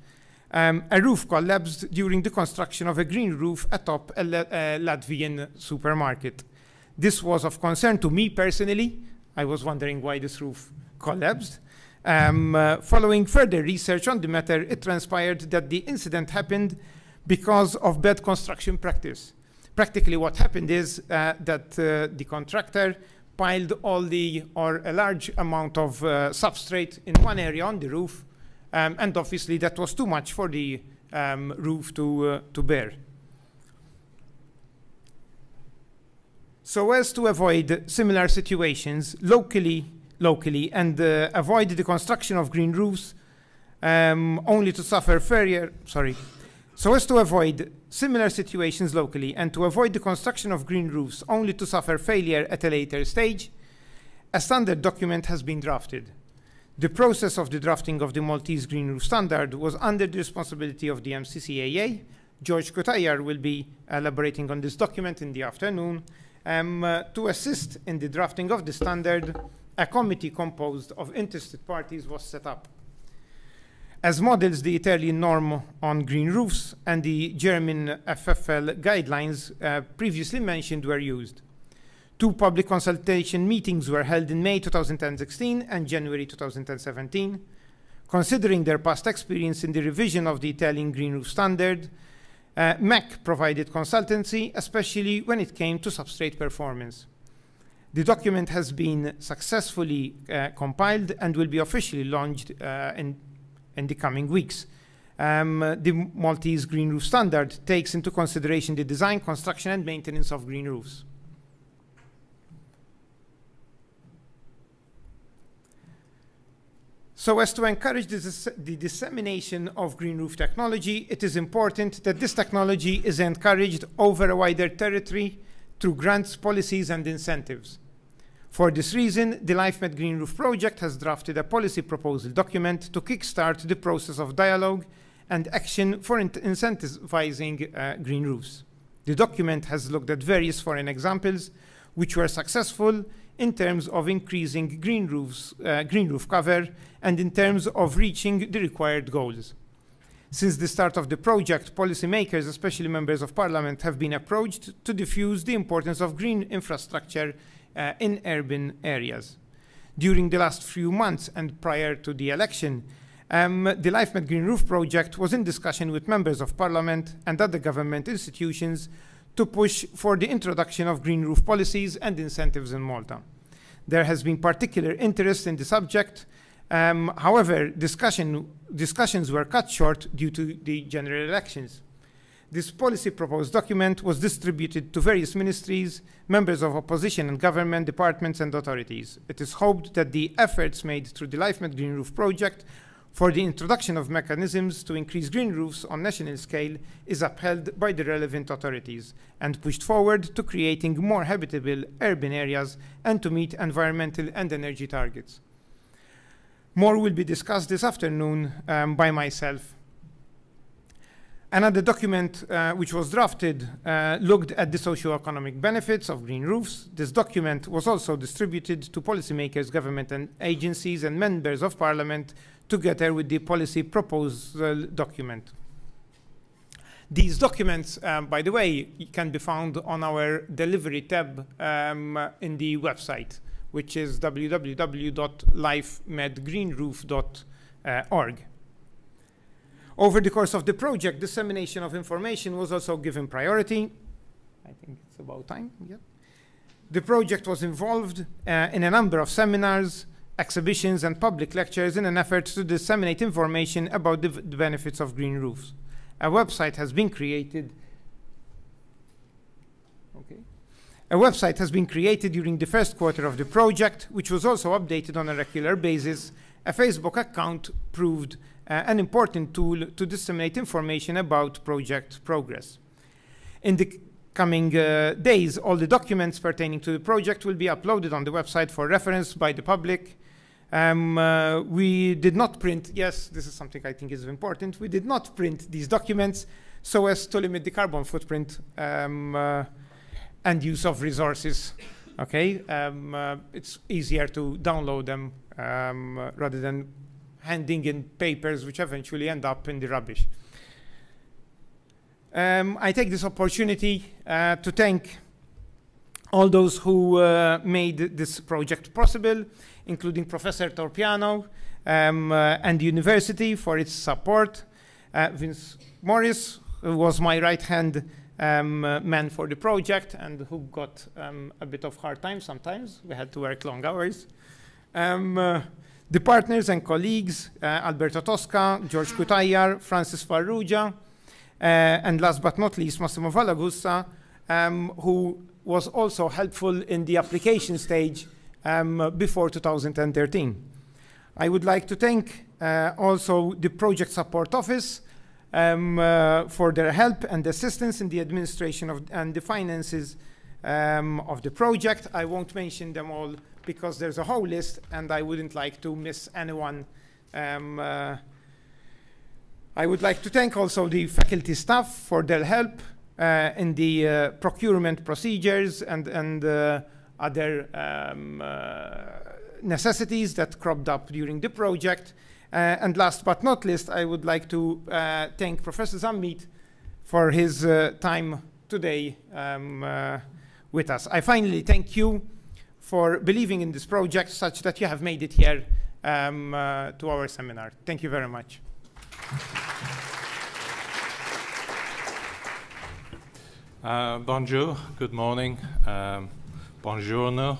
a roof collapsed during the construction of a green roof atop a Latvian supermarket. This was of concern to me personally. I was wondering why this roof collapsed. Following further research on the matter, it transpired that the incident happened because of bad construction practice. Practically what happened is that the contractor piled a large amount of substrate in one area on the roof, and obviously that was too much for the roof to bear. So as to avoid similar situations locally and avoid the construction of green roofs only to suffer failure, So as to avoid similar situations locally and to avoid the construction of green roofs only to suffer failure at a later stage, a standard document has been drafted. The process of the drafting of the Maltese Green Roof Standard was under the responsibility of the MCCAA. George Kutayar will be elaborating on this document in the afternoon. To assist in the drafting of the standard, a committee composed of interested parties was set up. As models, the Italian norm on green roofs and the German FFL guidelines previously mentioned were used. 2 public consultation meetings were held in May 2016 and January 2017. Considering their past experience in the revision of the Italian Green Roof Standard, MEC provided consultancy, especially when it came to substrate performance. The document has been successfully compiled and will be officially launched in the coming weeks. The Maltese Green Roof Standard takes into consideration the design, construction, and maintenance of green roofs. So as to encourage the dissemination of green roof technology, it is important that this technology is encouraged over a wider territory through grants, policies, and incentives. For this reason, the LifeMed Green Roof Project has drafted a policy proposal document to kickstart the process of dialogue and action for incentivizing green roofs. The document has looked at various foreign examples which were successful in terms of increasing green roof cover and in terms of reaching the required goals. Since the start of the project, policymakers, especially members of parliament, have been approached to diffuse the importance of green infrastructure in urban areas. During the last few months and prior to the election, the LifeMed Green Roof Project was in discussion with members of parliament and other government institutions to push for the introduction of green roof policies and incentives in Malta. There has been particular interest in the subject. However, discussions were cut short due to the general elections. This policy proposed document was distributed to various ministries, members of opposition and government departments and authorities. It is hoped that the efforts made through the LifeMed Green Roof Project for the introduction of mechanisms to increase green roofs on national scale is upheld by the relevant authorities and pushed forward to creating more habitable urban areas and to meet environmental and energy targets. More will be discussed this afternoon by myself. Another document which was drafted looked at the socio-economic benefits of green roofs. This document was also distributed to policymakers, government and agencies and members of parliament together with the policy proposal document. These documents, by the way, can be found on our delivery tab in the website, which is www.lifemedgreenroof.org. Over the course of the project, dissemination of information was also given priority. I think it's about time. Yeah. The project was involved in a number of seminars, exhibitions, and public lectures in an effort to disseminate information about the benefits of green roofs. A website has been created. A website has been created during the first quarter of the project, which was also updated on a regular basis. A Facebook account proved an important tool to disseminate information about project progress. In the coming days, all the documents pertaining to the project will be uploaded on the website for reference by the public. We did not print, yes, this is something I think is important, we did not print these documents so as to limit the carbon footprint and use of resources. Okay, it's easier to download them rather than handing in papers which eventually end up in the rubbish. I take this opportunity to thank all those who made this project possible, including Professor Torpiano and the university for its support. Vince Morris, who was my right-hand man for the project and who got a bit of hard time sometimes. We had to work long hours. The partners and colleagues, Alberto Tosca, George Kutayar, Francis Farrugia, and last but not least, Massimo Valagussa, who was also helpful in the application stage before 2013. I would like to thank also the Project Support Office for their help and assistance in the administration of and the finances of the project. I won't mention them all because there's a whole list and I wouldn't like to miss anyone. I would like to thank also the faculty staff for their help in the procurement procedures and other necessities that cropped up during the project. And last but not least, I would like to thank Professor Zammit for his time today with us. I finally thank you for believing in this project such that you have made it here to our seminar. Thank you very much. Bonjour, good morning, buongiorno,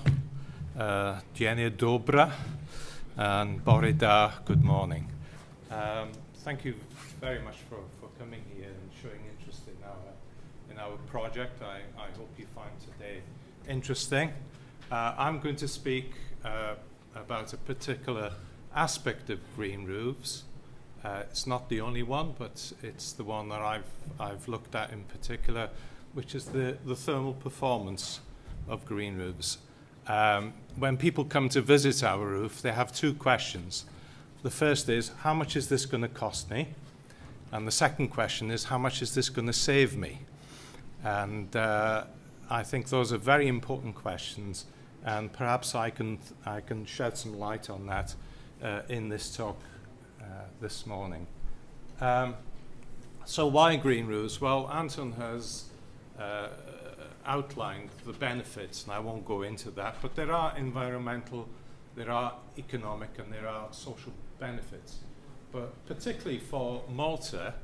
dzień dobry, and borida, good morning. Thank you very much for coming here and showing interest in our project. I hope you find today interesting. I'm going to speak about a particular aspect of green roofs. It's not the only one, but it's the one that I've looked at in particular, which is the thermal performance of green roofs. When people come to visit our roof, they have two questions. The first is, how much is this going to cost me? And the second question is, how much is this going to save me? And I think those are very important questions, and perhaps I can shed some light on that in this talk this morning. So why green roofs? Well, Anton has outlined the benefits, and I won't go into that, but there are environmental, there are economic, and there are social benefits. But particularly for Malta,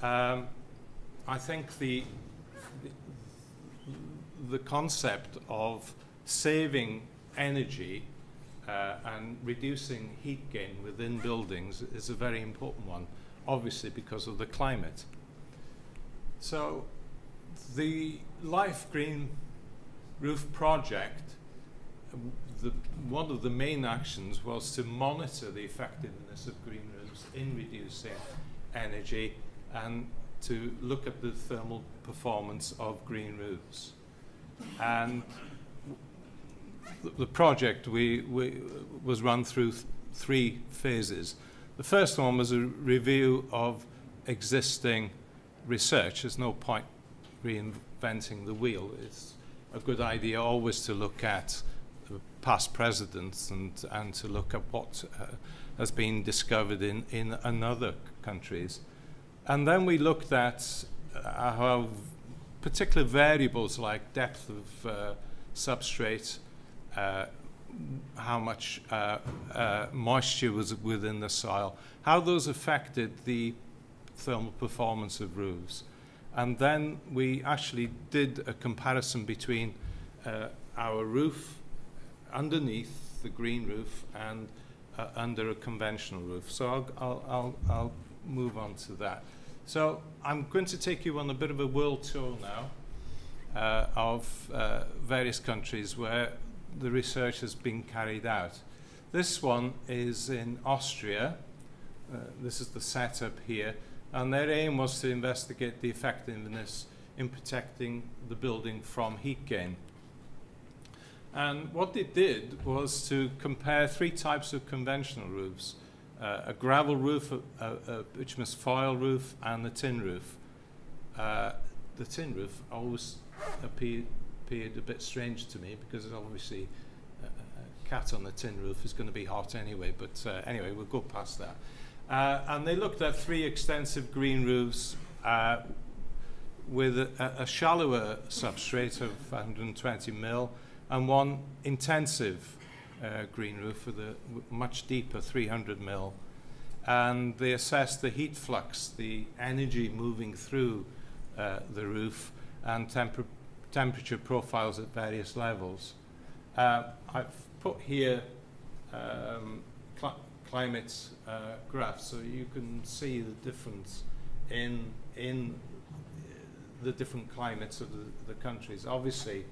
I think the concept of saving energy and reducing heat gain within buildings is a very important one, obviously because of the climate. So the Life Green Roof project, one of the main actions was to monitor the effectiveness of green roofs in reducing energy and to look at the thermal performance of green roofs. And the project was run through three phases. The first one was a review of existing research. There's no point reinventing the wheel. It's a good idea always to look at the past precedents and to look at what has been discovered in other countries. And then we looked at how particular variables like depth of substrate, how much moisture was within the soil, how those affected the thermal performance of roofs. And then we actually did a comparison between our roof underneath the green roof and under a conventional roof. So I'll move on to that. So I'm going to take you on a bit of a world tour now of various countries where the research has been carried out. This one is in Austria, this is the setup here. And their aim was to investigate the effectiveness in protecting the building from heat gain. And what they did was to compare 3 types of conventional roofs, a gravel roof, a bituminous foil roof, and a tin roof. The tin roof always appeared a bit strange to me because obviously a cat on the tin roof is going to be hot anyway, but anyway, we'll go past that. And they looked at 3 extensive green roofs with a shallower substrate of 120 mil and 1 intensive green roof with a much deeper 300 mil. And they assessed the heat flux, the energy moving through the roof, and temperature profiles at various levels. I've put here climate graphs, so you can see the difference in the different climates of the countries. Obviously,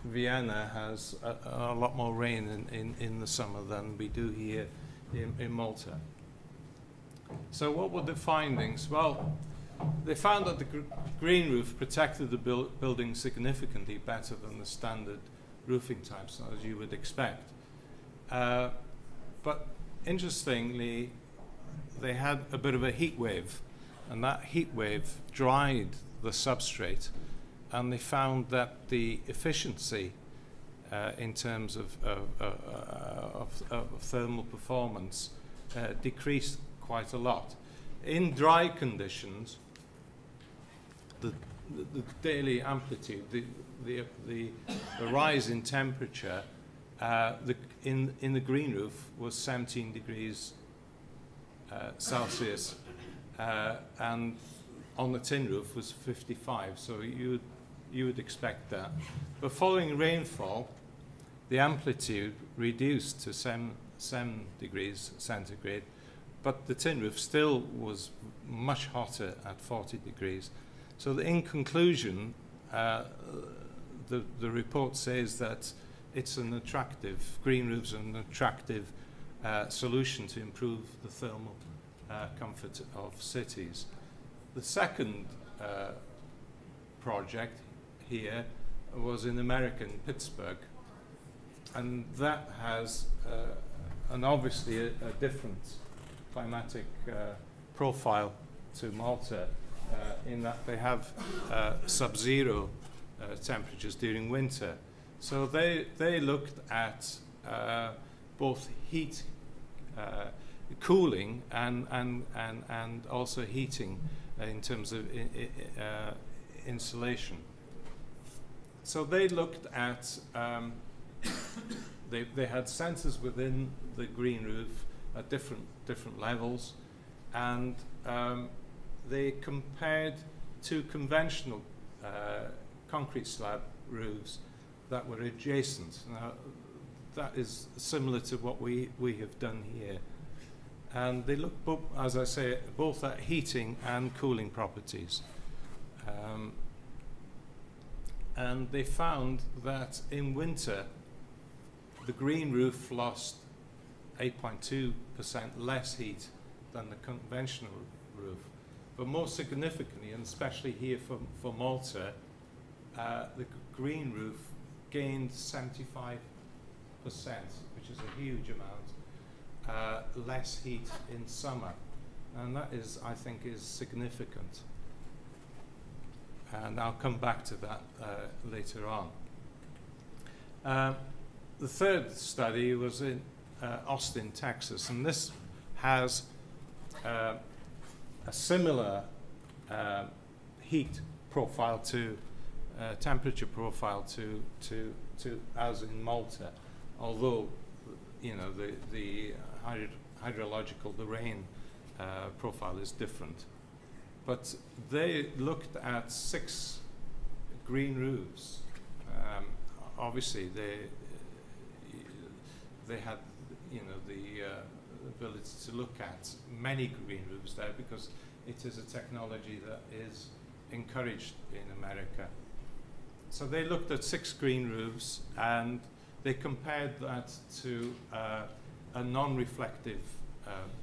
Vienna has a lot more rain in the summer than we do here in Malta. So what were the findings? Well, they found that the green roof protected the building significantly better than the standard roofing types, as you would expect. But interestingly, they had a bit of a heat wave, and that heat wave dried the substrate, and they found that the efficiency in terms of thermal performance decreased quite a lot. In dry conditions, the daily amplitude, the rise in temperature in the green roof was 17 degrees Celsius, and on the tin roof was 55. So you would expect that. But following rainfall, the amplitude reduced to 7 degrees centigrade, but the tin roof still was much hotter at 40 degrees. So in conclusion, the report says that it's an attractive, green roofs are an attractive solution to improve the thermal comfort of cities. The second project here was in America, in Pittsburgh, and that has obviously a different climatic profile to Malta, in that they have sub-zero temperatures during winter. So they looked at both heat, cooling, and also heating in terms of insulation. So they looked at they had sensors within the green roof at different levels, and they compared 2 conventional concrete slab roofs that were adjacent. Now, that is similar to what we have done here. And they looked, as I say, both at heating and cooling properties. And they found that in winter, the green roof lost 8.2% less heat than the conventional roof. But more significantly, and especially here for Malta, the green roof gained 75%, which is a huge amount, less heat in summer. And that is, I think, is significant. And I'll come back to that later on. The third study was in Austin, Texas, and this has a similar heat profile to temperature profile to as in Malta, although the hydrological, the rain profile is different. But they looked at 6 green roofs. Obviously, they had the ability to look at many green roofs there because it is a technology that is encouraged in America. So they looked at 6 green roofs and they compared that to a non-reflective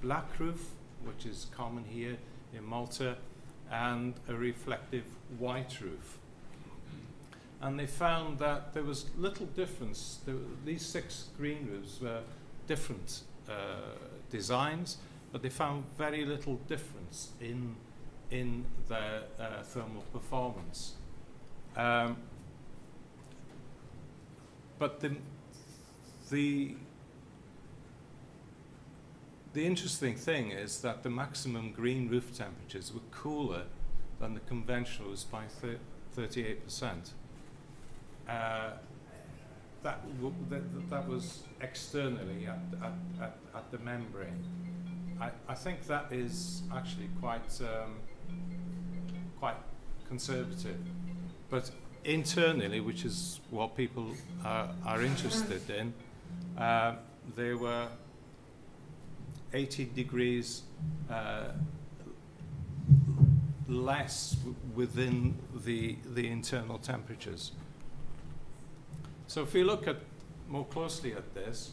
black roof, which is common here in Malta, and a reflective white roof. And they found that there was little difference. These 6 green roofs were different designs, but they found very little difference in their thermal performance. But the interesting thing is that the maximum green roof temperatures were cooler than the conventionals by 38%. That was externally at the membrane. I think that is actually quite conservative, but internally, which is what people are interested in, they were 80 degrees less within the internal temperatures. So if we look more closely at this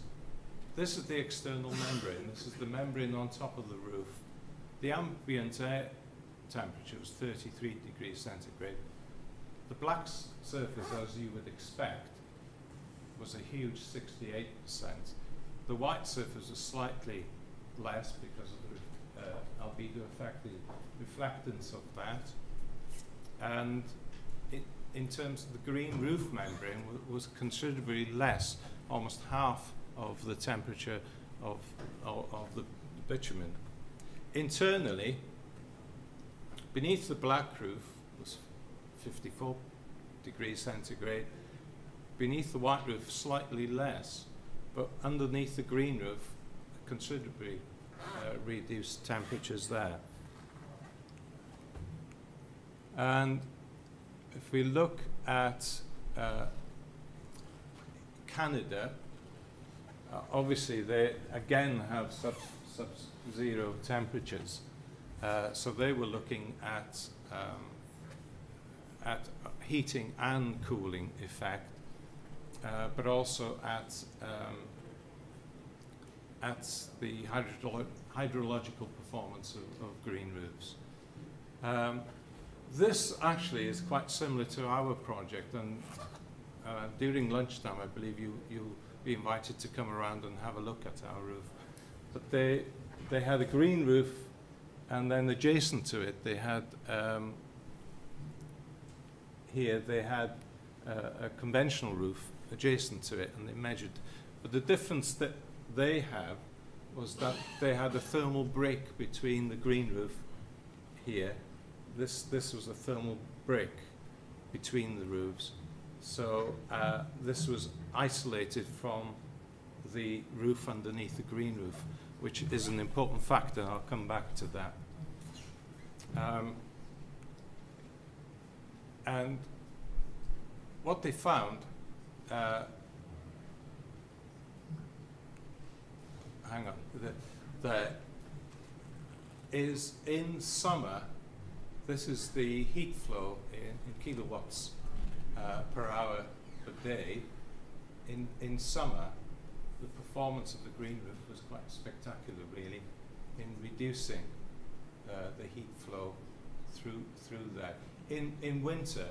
is the external membrane. This is the membrane on top of the roof. The ambient air temperature was 33 degrees centigrade. The black surface, as you would expect, was a huge 68%. The white surface was slightly less because of the albedo effect, the reflectance of that. And in terms of the green roof membrane, was considerably less, almost half of the temperature of the bitumen. Internally, beneath the black roof was 54 degrees centigrade. Beneath the white roof, slightly less, but underneath the green roof, considerably reduced temperatures there. And if we look at Canada, obviously they again have sub-zero temperatures, so they were looking at heating and cooling effect, but also at the hydrological performance of green roofs. This actually is quite similar to our project, and during lunchtime I believe you'll be invited to come around and have a look at our roof. But they had a green roof, and then adjacent to it they had here they had a conventional roof adjacent to it, and they measured. But the difference that they have was that they had a thermal break between the green roof here. This was a thermal break between the roofs. So this was isolated from the roof underneath the green roof, which is an important factor. I'll come back to that. And what they found, hang on, there is in summer, this is the heat flow in kilowatts per hour per day. In summer, the performance of the green roof was quite spectacular, really, in reducing the heat flow through that. In winter,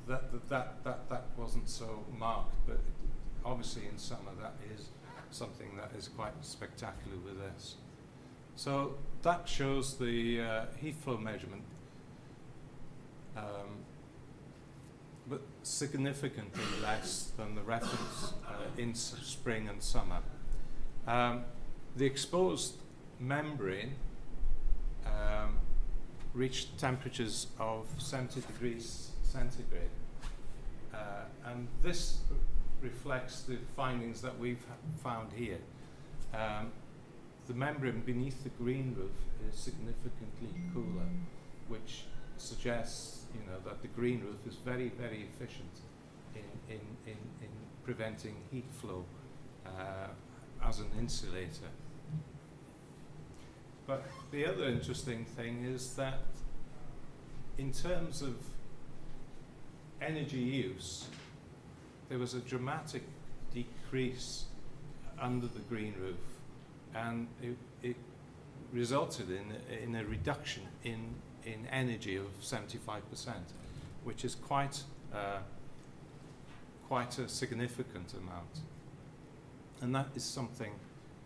that wasn't so marked, but obviously in summer that is something that is quite spectacular with this. So that shows the heat flow measurement, but significantly less than the reference in spring and summer. The exposed membrane reached temperatures of 70 degrees centigrade, and this reflects the findings that we've found here. The membrane beneath the green roof is significantly cooler, which suggests, that the green roof is very, very efficient in preventing heat flow as an insulator. But the other interesting thing is that in terms of energy use, there was a dramatic decrease under the green roof, and it resulted in a reduction in energy of 75%, which is quite a significant amount. And that is something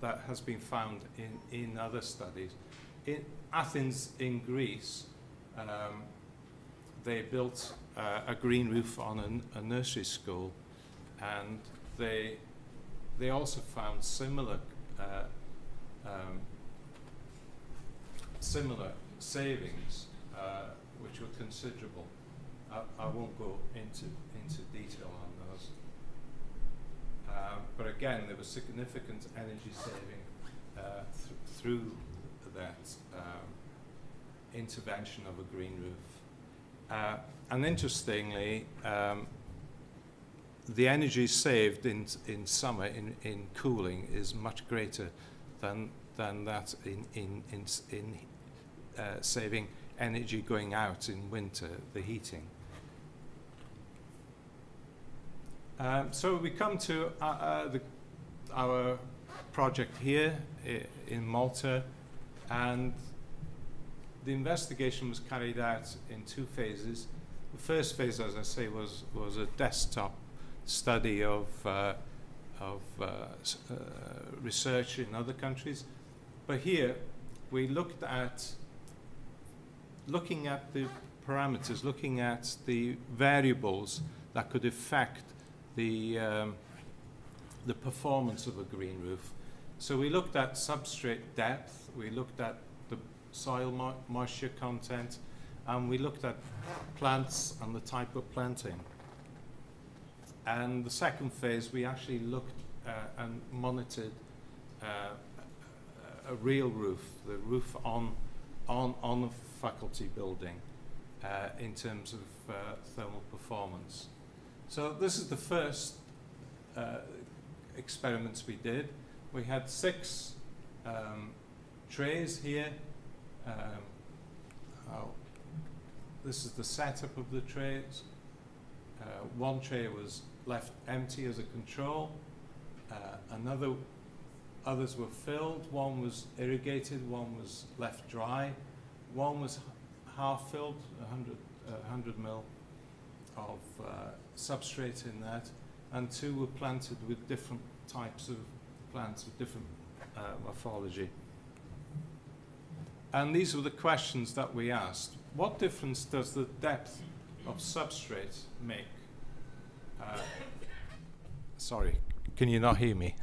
that has been found in other studies. In Athens, in Greece, they built a green roof on a nursery school, and they also found similar savings, which were considerable. I won't go into detail on those. But again, there was significant energy saving through that intervention of a green roof. And interestingly, the energy saved in summer in cooling is much greater than that in saving energy going out in winter, the heating. So we come to our project here in Malta, and the investigation was carried out in 2 phases. The first phase, as I say, was a desktop study of research in other countries. But here, we looking at the parameters, looking at the variables that could affect the performance of a green roof. So we looked at substrate depth, we looked at the soil moisture content, and we looked at plants and the type of planting. And the second phase, we actually looked and monitored a real roof, the roof on a faculty building in terms of thermal performance. So this is the first experiments we did. We had 6 trays here. This is the setup of the trays. 1 tray was left empty as a control. Others were filled. 1 was irrigated. 1 was left dry. 1 was half filled, 100 mil of substrate in that, and 2 were planted with different types of plants with different morphology. And these were the questions that we asked. What difference does the depth of substrate make? Sorry, can you not hear me?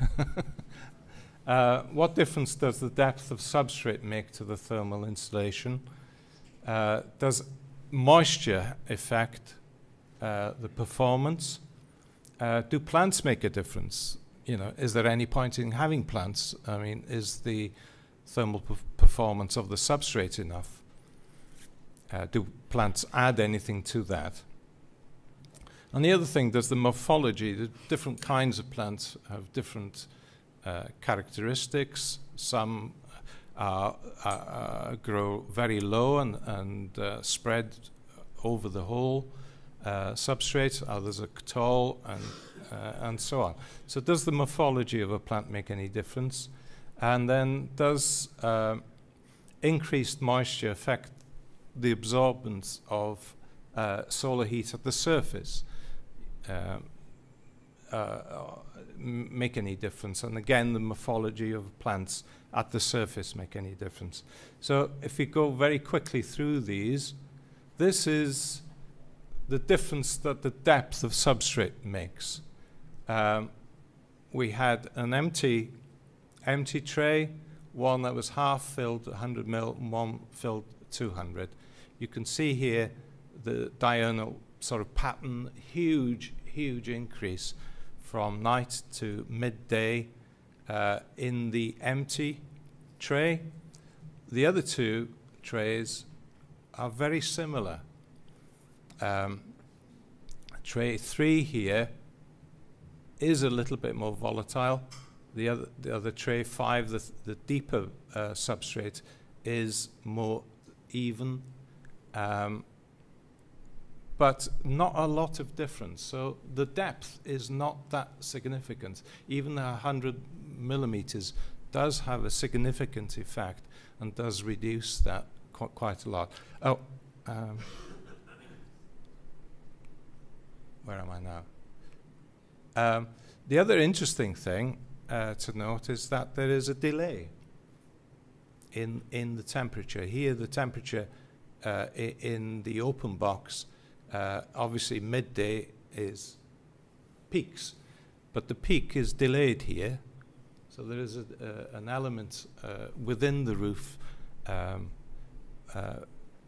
What difference does the depth of substrate make to the thermal insulation? Does moisture affect the performance? Do plants make a difference? You know, is there any point in having plants? I mean, is the thermal performance of the substrate enough? Do plants add anything to that? And the other thing, does the morphology, the different kinds of plants have different characteristics. Some grow very low and spread over the whole substrate, others are tall, and so on. So does the morphology of a plant make any difference? And then does increased moisture affect the absorbance of solar heat at the surface? Make any difference? And again, the morphology of plants at the surface make any difference? So if we go very quickly through these, this is the difference that the depth of substrate makes. We had an empty tray, 1 that was half filled 100 mil, and 1 filled 200. You can see here the diurnal sort of pattern, huge increase from night to midday in the empty tray. The other 2 trays are very similar. Tray 3 here is a little bit more volatile. The other tray 5, the deeper substrate, is more even. but not a lot of difference. So the depth is not that significant. Even 100 millimeters does have a significant effect and does reduce that quite a lot. Oh, where am I now? The other interesting thing to note is that there is a delay in the temperature. Here the temperature in the open box, obviously midday is peaks, but the peak is delayed here. So there is an element within the roof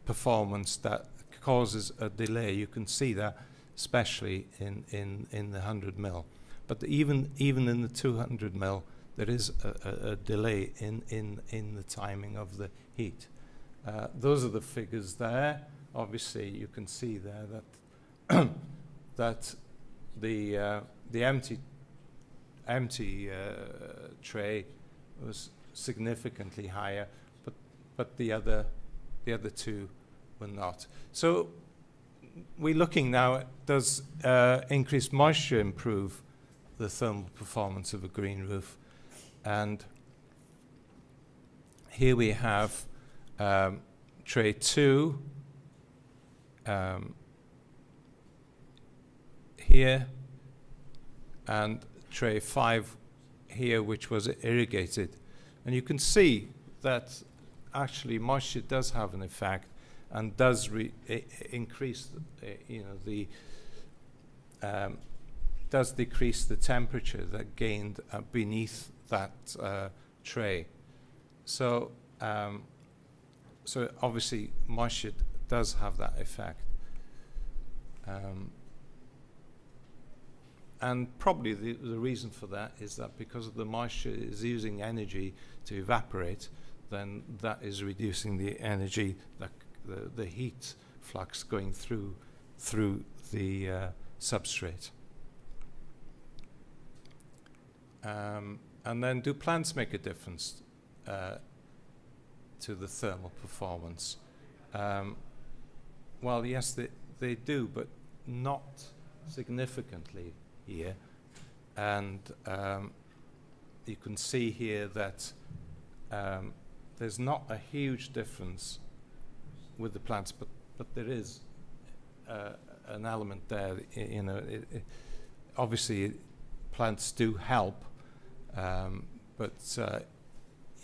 performance that causes a delay. You can see that especially in the 100 mil. But even in the 200 mil, there is a delay in the timing of the heat. Those are the figures there. Obviously, you can see there that that the empty tray was significantly higher, but the other two were not. So we're looking now at, does increased moisture improve the thermal performance of a green roof? And here we have tray 2 here, and tray 5 here, which was irrigated. And you can see that actually moisture does have an effect and does increase, does decrease the temperature that gained beneath that tray. So, so obviously moisture does have that effect. And probably the reason for that is that because of the moisture is using energy to evaporate, then that is reducing the energy, the heat flux going through the substrate. And then, do plants make a difference to the thermal performance? Well, yes, they do, but not significantly here. And you can see here that there's not a huge difference with the plants, but there is an element there. Obviously, plants do help, but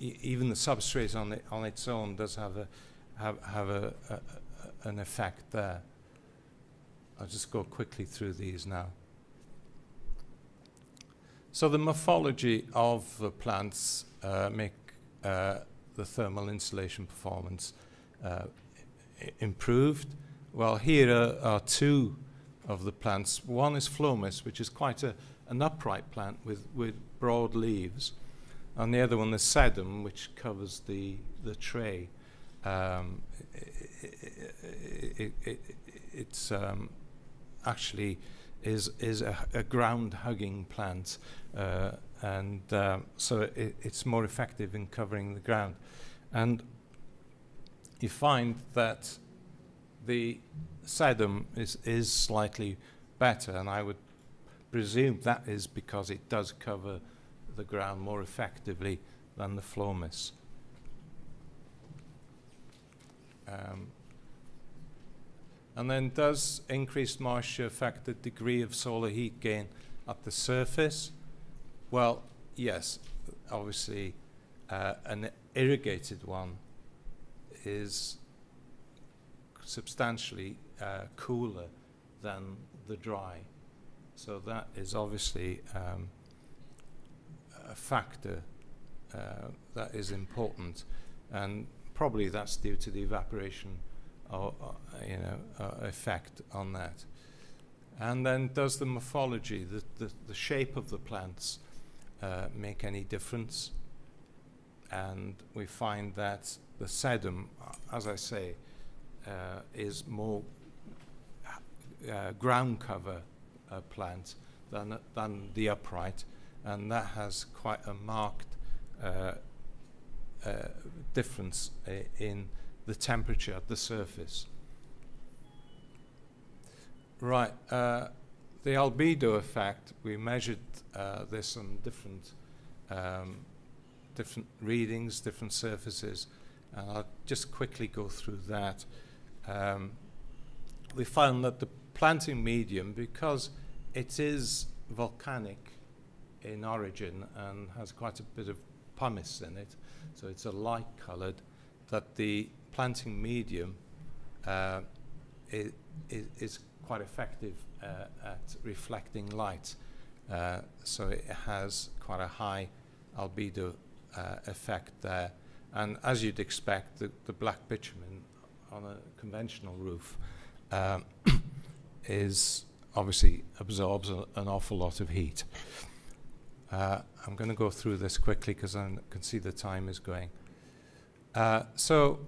even the substrate on its own does have an effect there. I'll just go quickly through these now. So the morphology of the plants make the thermal insulation performance improved. Well, here are two of the plants. One is Phlomis, which is quite an upright plant with broad leaves, and the other one is Sedum, which covers the tray. It's actually is a ground-hugging plant, and so it's more effective in covering the ground. And you find that the Sedum is slightly better, and I would presume that is because it does cover the ground more effectively than the Phlomis. And then, does increased moisture affect the degree of solar heat gain at the surface? Well, yes. Obviously, an irrigated one is substantially cooler than the dry. So that is obviously a factor that is important, and probably that's due to the evaporation effect on that. And then, does the morphology, the shape of the plants, make any difference? And we find that the Sedum, as I say, is more ground cover plant than the upright, and that has quite a marked difference in the temperature at the surface. Right. The albedo effect, we measured this on different readings, different surfaces, and I'll just quickly go through that. We found that the planting medium, because it is volcanic in origin and has quite a bit of pumice in it, so it's a light colored, that the planting medium is quite effective at reflecting light. So it has quite a high albedo effect there. And as you'd expect, the black bitumen on a conventional roof obviously absorbs an awful lot of heat. I'm going to go through this quickly because I can see the time is going. So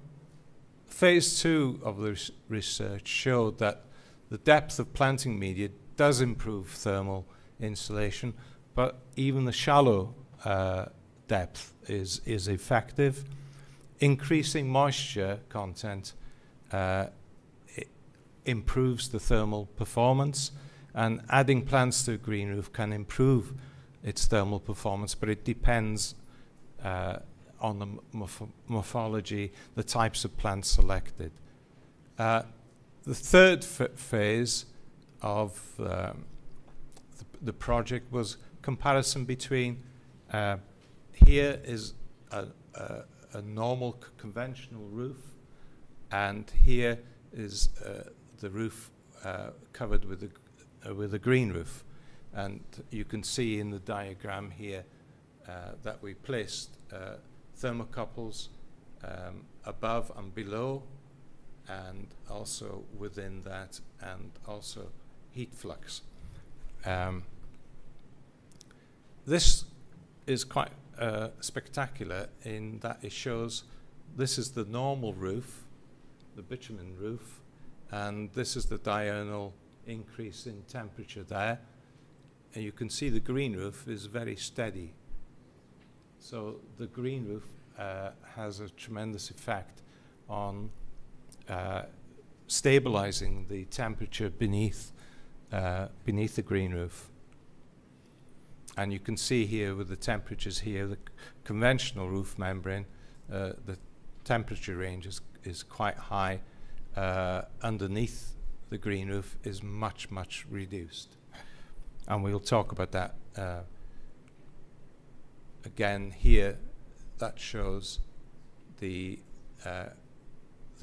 phase 2 of the research showed that the depth of planting media does improve thermal insulation, but even the shallow depth is effective. Increasing moisture content improves the thermal performance, and adding plants to a green roof can improve its thermal performance, but it depends on the morphology, the types of plants selected. The third phase of the project was comparison between here is a normal conventional roof, and here is the roof covered with a green roof. And you can see in the diagram here that we placed thermocouples above and below, and also within that, and also heat flux. This is quite spectacular in that it shows this is the normal roof, the bitumen roof, and this is the diurnal increase in temperature there. And you can see the green roof is very steady. So the green roof has a tremendous effect on stabilizing the temperature beneath the green roof. And you can see here with the temperatures here, the conventional roof membrane, the temperature range is quite high. Underneath the green roof is much, much reduced. And we'll talk about that again here. That shows the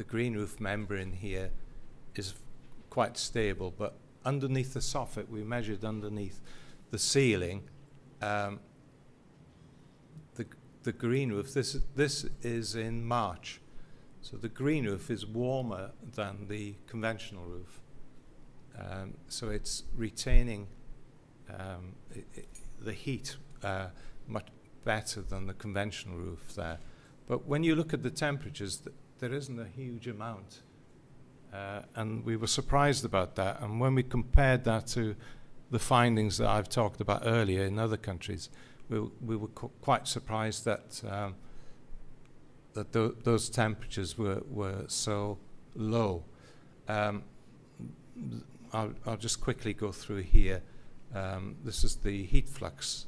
green roof membrane here is quite stable, but underneath the soffit, we measured underneath the ceiling, the green roof, this is in March. So the green roof is warmer than the conventional roof. So it's retaining the heat much better than the conventional roof there. But when you look at the temperatures, there isn't a huge amount. And we were surprised about that. And when we compared that to the findings that I've talked about earlier in other countries, we were quite surprised that those temperatures were so low. I'll just quickly go through here. This is the heat flux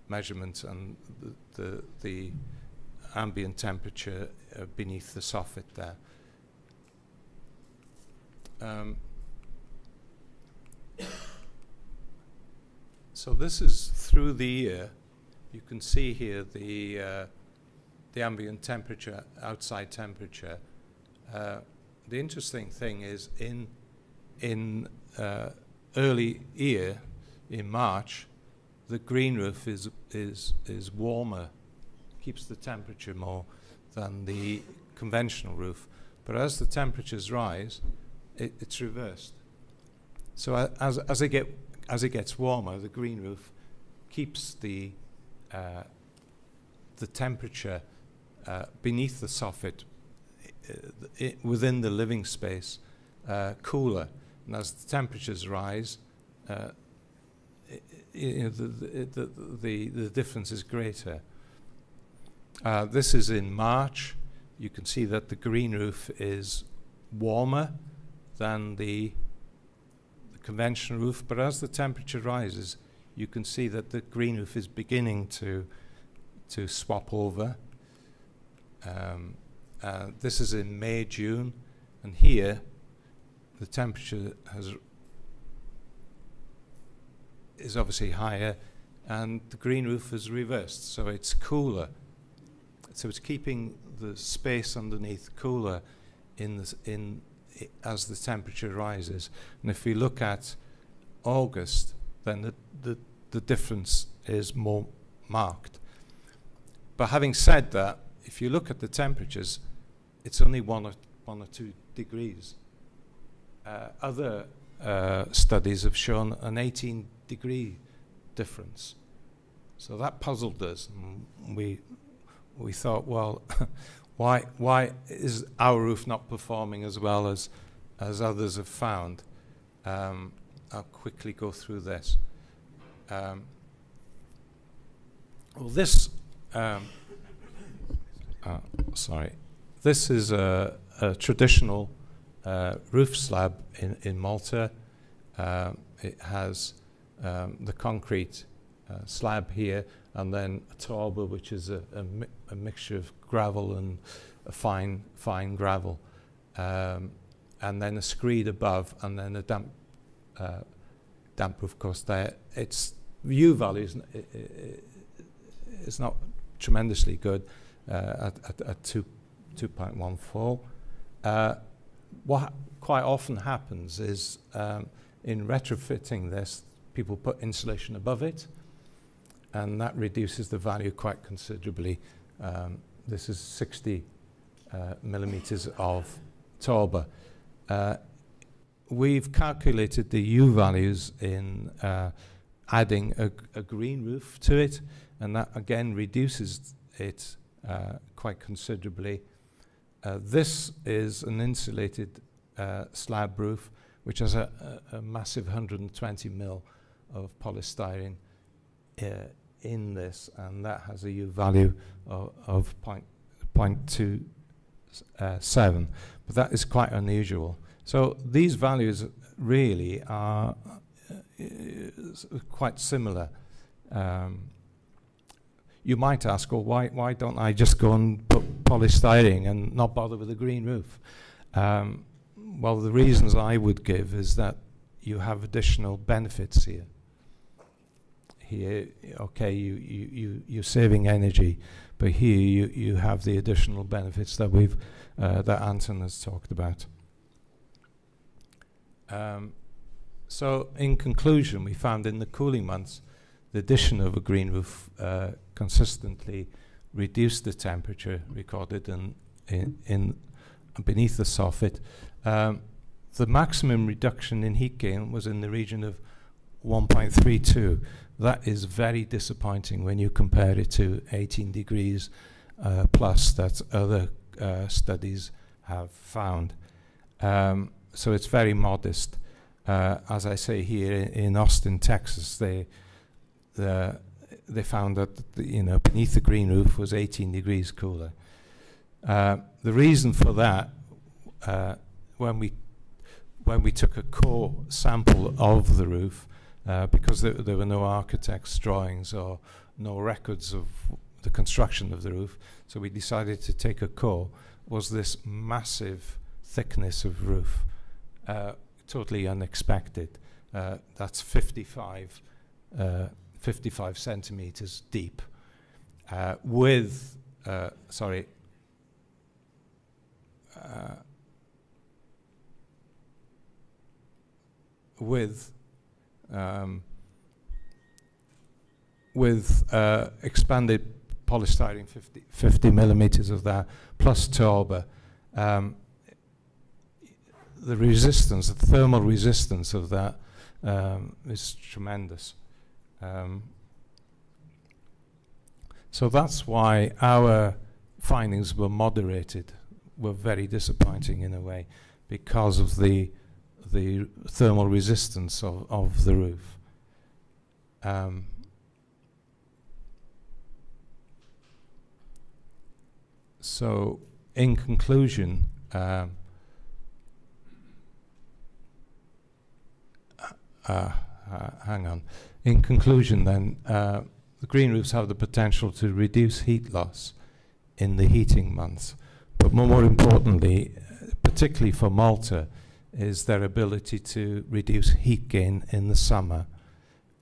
measurement and the ambient temperature beneath the soffit there. So this is through the year. You can see here the ambient temperature, outside temperature. The interesting thing is in early year, in March, the green roof is warmer, keeps the temperature more than the conventional roof. But as the temperatures rise, it's reversed. So as it gets warmer, the green roof keeps the temperature beneath the soffit within the living space cooler. And as the temperatures rise, the difference is greater. This is in March. You can see that the green roof is warmer than the conventional roof, but as the temperature rises, you can see that the green roof is beginning to swap over. This is in May, June, and here the temperature is obviously higher, and the green roof is reversed, so it's cooler. So it's keeping the space underneath cooler as the temperature rises. And if we look at August, then the difference is more marked. But having said that, if you look at the temperatures, it's only 1 or 2 degrees. Other studies have shown an 18-degree difference. So that puzzled us. We thought, well, why is our roof not performing as well as others have found? I'll quickly go through this. Well, this, sorry, this is a traditional roof slab in Malta. It has the concrete slab here, and then a torba, which is a mixture of gravel and a fine gravel, and then a screed above, and then a damp roof. Of course, there its U value is not tremendously good at 2.14. What quite often happens is in retrofitting this, people put insulation above it, and that reduces the value quite considerably. This is 60 millimeters of torba. We've calculated the U values in adding a green roof to it, and that again reduces it quite considerably. This is an insulated slab roof, which has a massive 120 mil of polystyrene in this, and that has a U value of 0.27, but that is quite unusual. So these values really are quite similar. You might ask, well, why don't I just go and put polystyrene and not bother with a green roof? Well, the reasons I would give is that you have additional benefits here. Here, okay, you're saving energy, but here you have the additional benefits that that Anton has talked about. So, in conclusion, we found in the cooling months, the addition of a green roof consistently reduced the temperature recorded in beneath the soffit. The maximum reduction in heat gain was in the region of 1.32. That is very disappointing when you compare it to 18 degrees plus that other studies have found. So it's very modest. As I say, here in Austin, Texas, they found that beneath the green roof was 18 degrees cooler. The reason for that, when we took a core sample of the roof, because there were no architect's drawings or no records of the construction of the roof, so we decided to take a core, was this massive thickness of roof, totally unexpected. That's 55 centimeters deep, with expanded polystyrene, 50 millimeters of that, plus torba. The resistance, the thermal resistance of that is tremendous. So that's why our findings were moderated, were very disappointing in a way, because of the thermal resistance of the roof. So, in conclusion, hang on. In conclusion, then, the green roofs have the potential to reduce heat loss in the heating months, but more importantly, particularly for Malta, is their ability to reduce heat gain in the summer.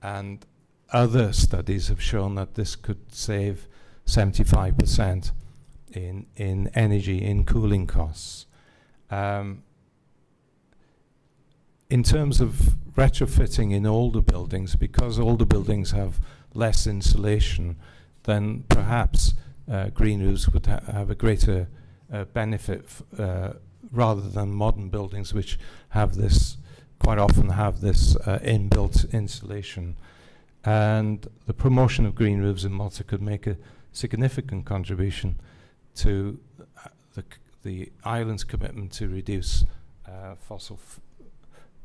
And other studies have shown that this could save 75% in energy, in cooling costs. In terms of retrofitting in older buildings, because older buildings have less insulation, then perhaps green roofs would have a greater benefit rather than modern buildings which have this, quite often have this inbuilt insulation. And the promotion of green roofs in Malta could make a significant contribution to the island's commitment to reduce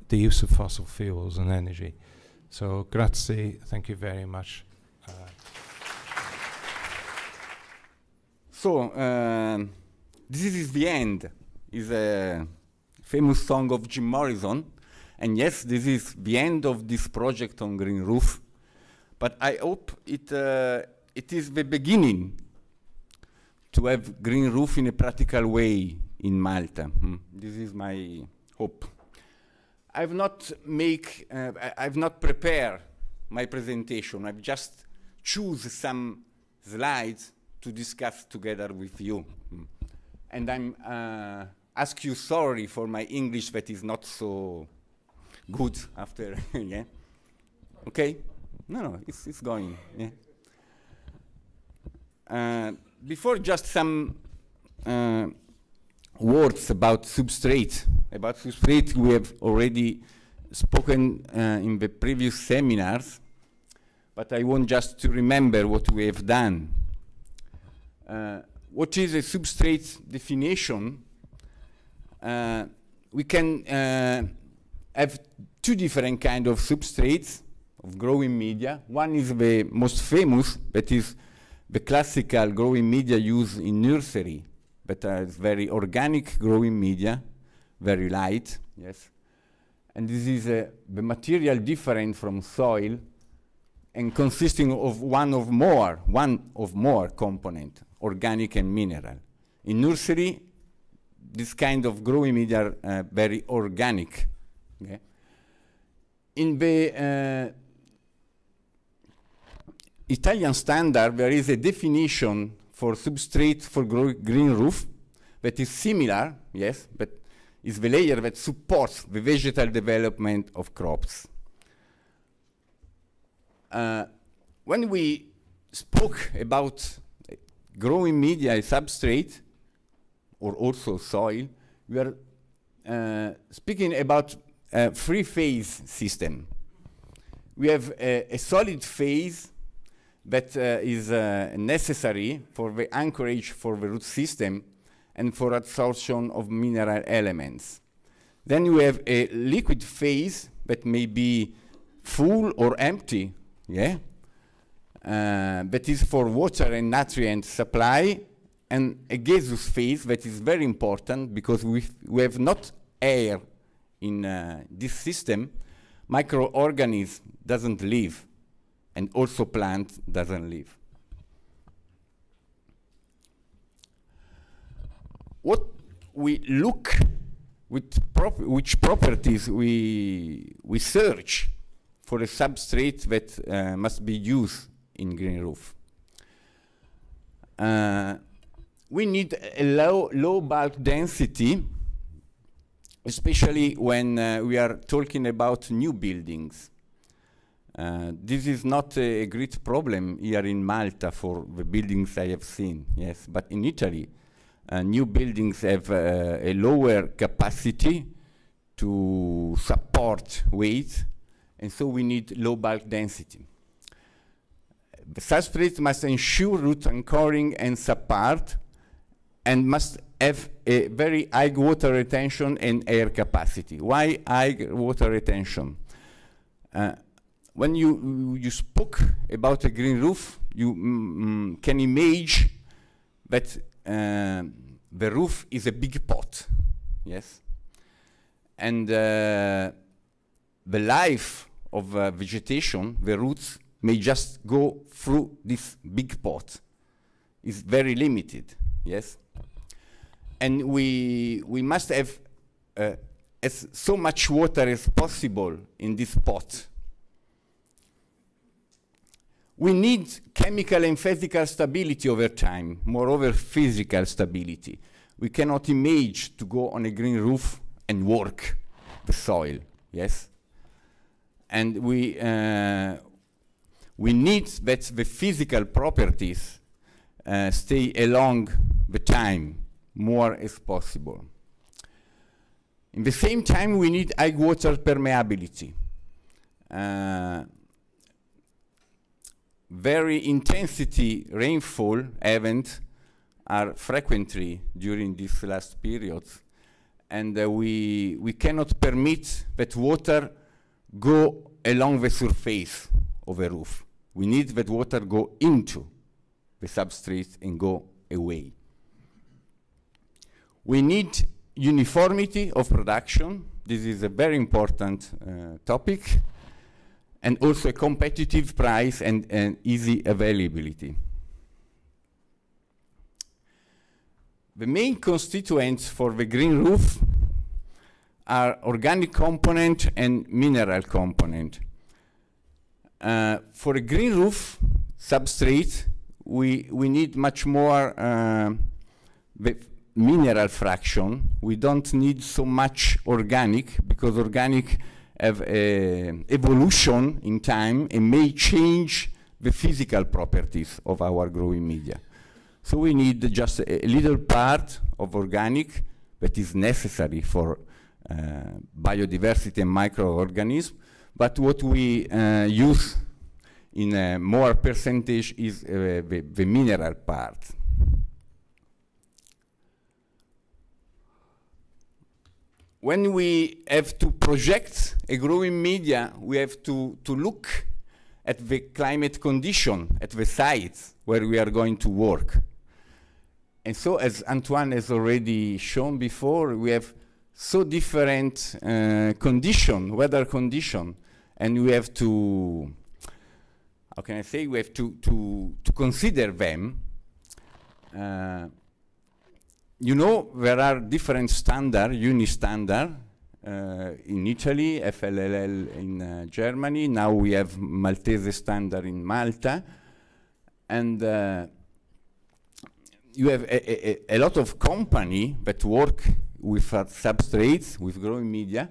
the use of fossil fuels and energy. So, grazie, thank you very much. So, this is the end. Is a famous song of Jim Morrison. And yes, this is the end of this project on green roof. But I hope it is the beginning to have green roof in a practical way in Malta. This is my hope. I've not prepared my presentation. I've just choose some slides to discuss together with you. And I'm ask you sorry for my English that is not so good after, yeah? Okay? No, it's going, yeah. Before, just some words about Substrate. About Substrate, we have already spoken in the previous seminars, but I want just to remember what we have done. What is a substrate definition? We can have two different kinds of substrates of growing media. One is the most famous, that is the classical growing media used in nursery, but it's very organic growing media, very light, yes. And this is the material different from soil and consisting of one of more component, organic and mineral. In nursery, this kind of growing media are very organic. Okay? In the Italian standard, there is a definition for substrate for green roof that is similar, yes, but is the layer that supports the vegetal development of crops. When we spoke about growing media substrate, or also soil, we are speaking about a three-phase system. We have a solid phase that is necessary for the anchorage for the root system and for absorption of mineral elements. Then we have a liquid phase that may be full or empty, yeah? That is for water and nutrient supply, and a gaseous phase that is very important because we have not air in this system. Microorganism doesn't live, and also plant doesn't live. What we look with which properties we search for a substrate that must be used in green roof. We need a low bulk density, especially when we are talking about new buildings. This is not a great problem here in Malta for the buildings I have seen, yes, but in Italy, new buildings have a lower capacity to support weight, and so we need low bulk density. The substrate must ensure root anchoring and support, and must have a very high water retention and air capacity. Why high water retention? When you spoke about a green roof, you can imagine that the roof is a big pot, yes? And the life of vegetation, the roots, may just go through this big pot. It's very limited, yes? And we must have as so much water as possible in this pot. We need chemical and physical stability over time, moreover physical stability. We cannot imagine to go on a green roof and work the soil, yes? And we need that the physical properties stay along the time more as possible. In the same time, we need high water permeability. Very intensity rainfall events are frequently during these last periods, and we cannot permit that water go along the surface of a roof. We need that water go into the substrate and go away. We need uniformity of production. This is a very important topic, and also a competitive price and easy availability. The main constituents for the green roof are organic component and mineral component. For a green roof substrate, we need much more the mineral fraction. We don't need so much organic, because organic have evolution in time and may change the physical properties of our growing media. So we need just a little part of organic that is necessary for biodiversity and microorganisms, but what we use in a more percentage is the mineral part. When we have to project a growing media, we have to look at the climate condition, at the sites where we are going to work. And so, as Antoine has already shown before, we have so different weather condition, and we have to, how can I say, we have to consider them. You know, there are different standards, uni-standard, in Italy, FLLL in Germany. Now we have Maltese standard in Malta. And you have a lot of company that work with substrates, with growing media,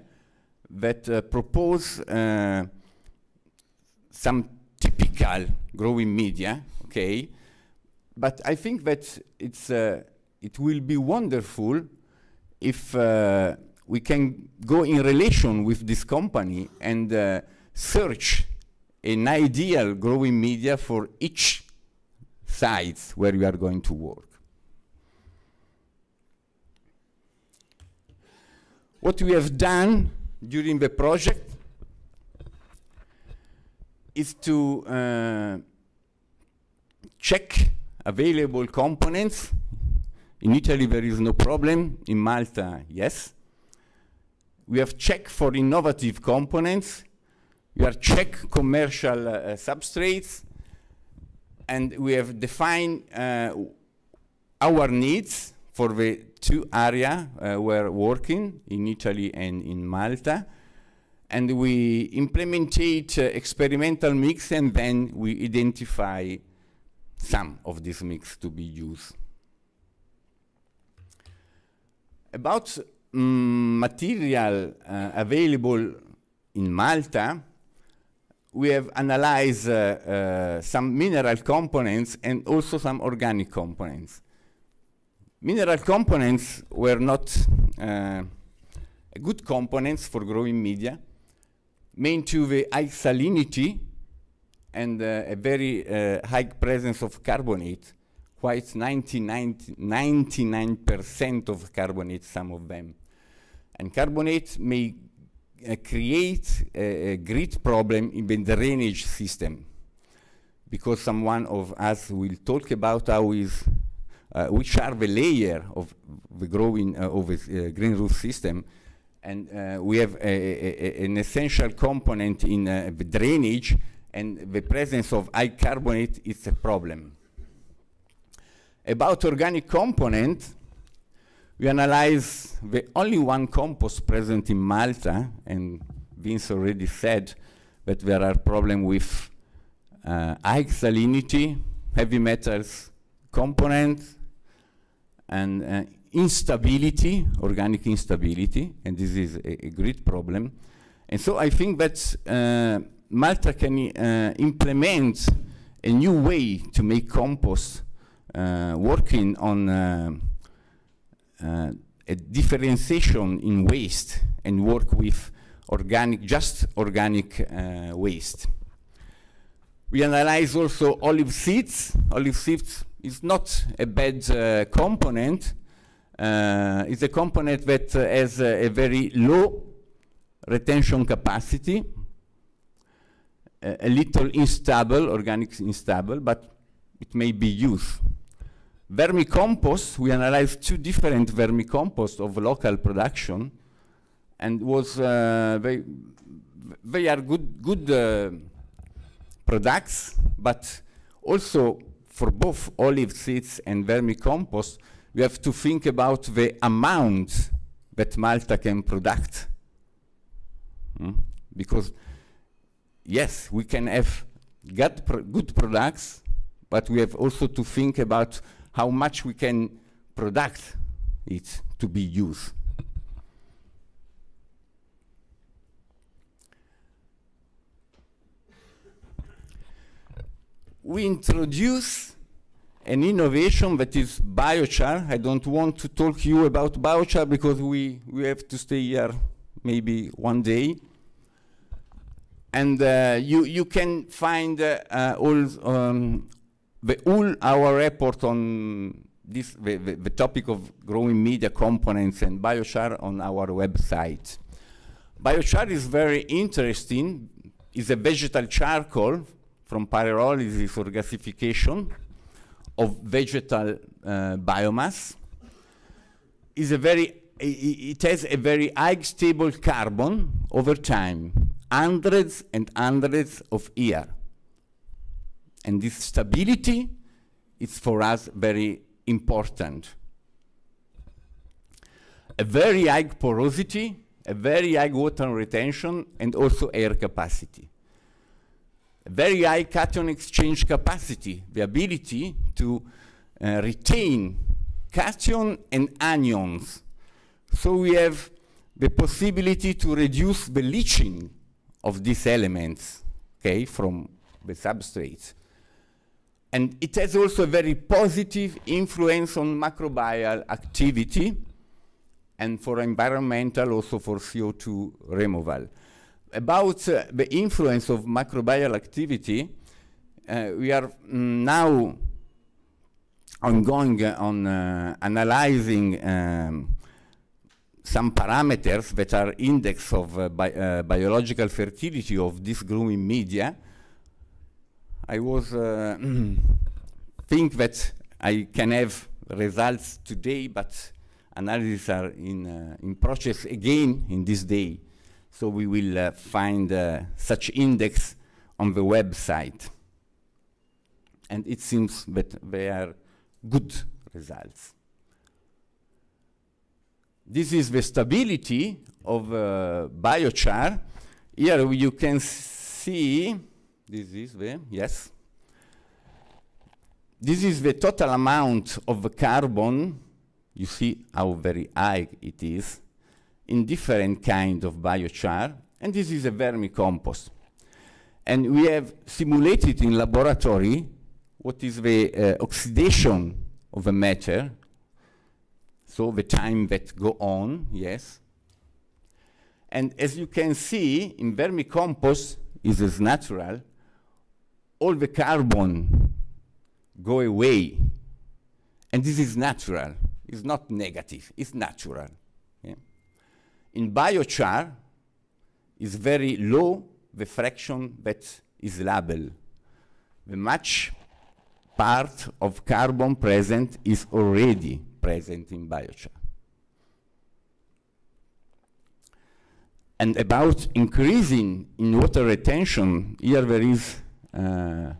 that propose some typical growing media, okay? But I think that it will be wonderful if we can go in relation with this company and search an ideal growing media for each site where we are going to work. What we have done during the project is to check available components. In Italy, there is no problem. In Malta, yes. We have checked for innovative components. We have checked commercial substrates. And we have defined our needs for the two areas we're working, in Italy and in Malta. And we implementate experimental mix, and then we identify some of this mix to be used. About material available in Malta, we have analyzed some mineral components and also some organic components. Mineral components were not good components for growing media, main to the high salinity and a very high presence of carbonate, quite 99% of carbonate, some of them. And carbonate may create a great problem in the drainage system, because someone of us will talk about how is, which are the layer of the growing of the green roof system, And we have an essential component in the drainage, and the presence of high carbonate is a problem. About organic component, we analyze the only one compost present in Malta, and Vince already said that there are problems with high salinity, heavy metals components, and instability, organic instability, and this is a great problem. And so I think that Malta can implement a new way to make compost, working on a differentiation in waste and work with organic, just organic waste. We analyze also olive seeds. Olive seeds is not a bad component. It's a component that has a very low retention capacity, a little instable, organic instable, but it may be used. Vermicompost, we analyzed 2 different vermicomposts of local production, and was they are good products, but also for both olive seeds and vermicompost, we have to think about the amount that Malta can produce. Because yes, we can have good products, but we have also to think about how much we can produce it to be used. We introduce an innovation that is biochar. I don't want to talk to you about biochar because we have to stay here maybe one day. And you can find all our report on this, the topic of growing media components and biochar on our website. Biochar is very interesting. It's a vegetal charcoal from pyrolysis or gasification of vegetal biomass. It has a very high stable carbon over time, hundreds and hundreds of years. And this stability is for us very important. A very high porosity, a very high water retention, and also air capacity. A very high cation exchange capacity, the ability to retain cation and anions. So we have the possibility to reduce the leaching of these elements, okay, from the substrates. And it has also a very positive influence on microbial activity and for environmental, also for CO2 removal. About the influence of microbial activity, we are now ongoing on analyzing some parameters that are index of biological fertility of this growing media. I was think that I can have results today, but analyses are in process again in this day. So we will find such index on the website. And it seems that they are good results. This is the stability of biochar. Here you can see, this is the, yes. This is the total amount of carbon. You see how very high it is in different kind of biochar, and this is a vermicompost. And we have simulated in laboratory what is the oxidation of a matter, so the time that go on, yes. And as you can see, in vermicompost, it is natural, all the carbon go away, and this is natural. It's not negative, it's natural. Yeah. In biochar, it's very low the fraction that is labeled. The much part of carbon present is already present in biochar. And about increasing in water retention, here there is an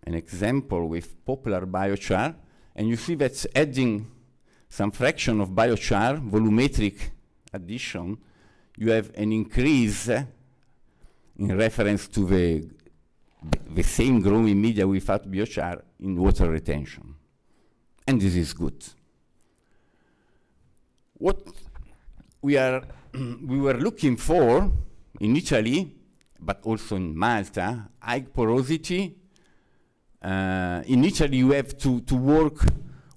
example with popular biochar, and you see that adding some fraction of biochar, volumetric addition, you have an increase in reference to the same growing media without biochar in water retention. And this is good. What we were looking for in Italy, but also in Malta, high porosity. In Italy, you have to work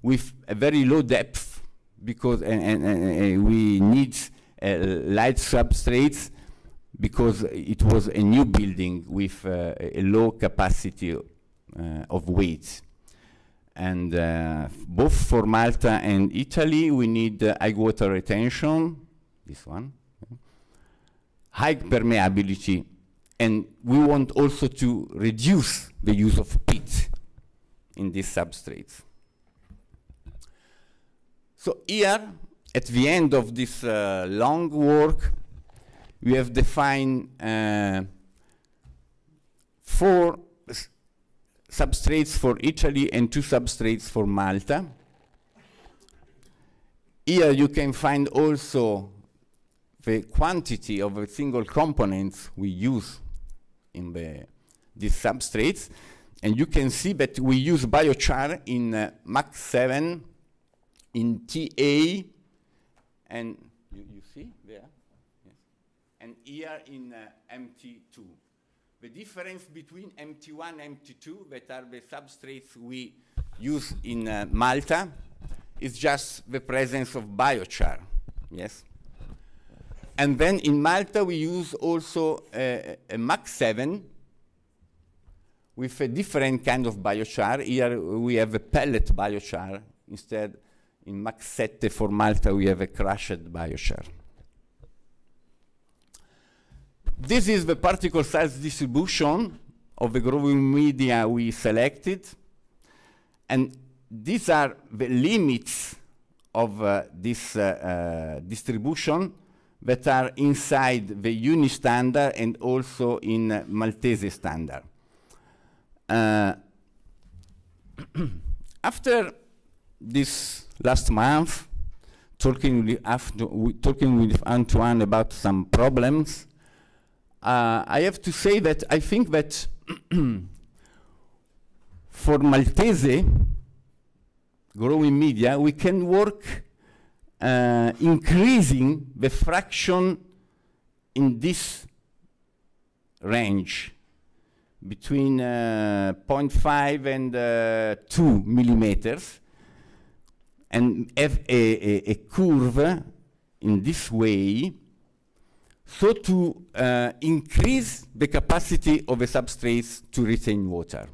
with a very low depth because we need light substrates because it was a new building with a low capacity of weight. And both for Malta and Italy, we need high water retention, this one, high permeability, and we want also to reduce the use of peat in these substrates. So here, at the end of this long work, we have defined 4 substrates for Italy and 2 substrates for Malta. Here you can find also the quantity of the single components we use in these substrates. And you can see that we use biochar in Mach 7, in TA, and you see there? Yes. And here in MT2. The difference between MT1 and MT2, that are the substrates we use in Malta, is just the presence of biochar, yes? And then in Malta, we use also a Mach 7 with a different kind of biochar. Here we have a pellet biochar. Instead, in Mach 7 for Malta, we have a crushed biochar. This is the particle size distribution of the growing media we selected. And these are the limits of this distribution that are inside the UNI standard and also in Maltese standard. After this last month, talking with Antoine about some problems, I have to say that I think that for Maltese growing media, we can work increasing the fraction in this range between 0.5 and 2 millimeters, and have a curve in this way, so to increase the capacity of the substrates to retain water.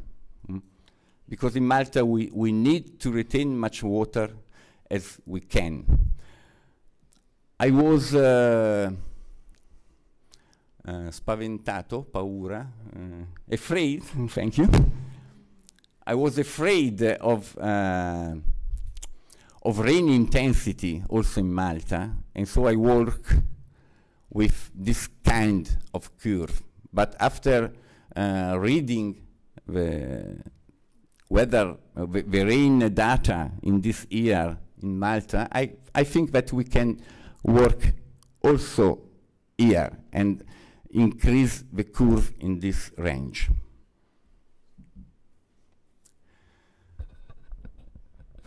Because in Malta we need to retain much water as we can. I was spaventato, paura, afraid, thank you. I was afraid of rain intensity also in Malta, and so I work with this kind of curve. But after reading the weather, the rain data in this year in Malta, I think that we can work also here and increase the curve in this range.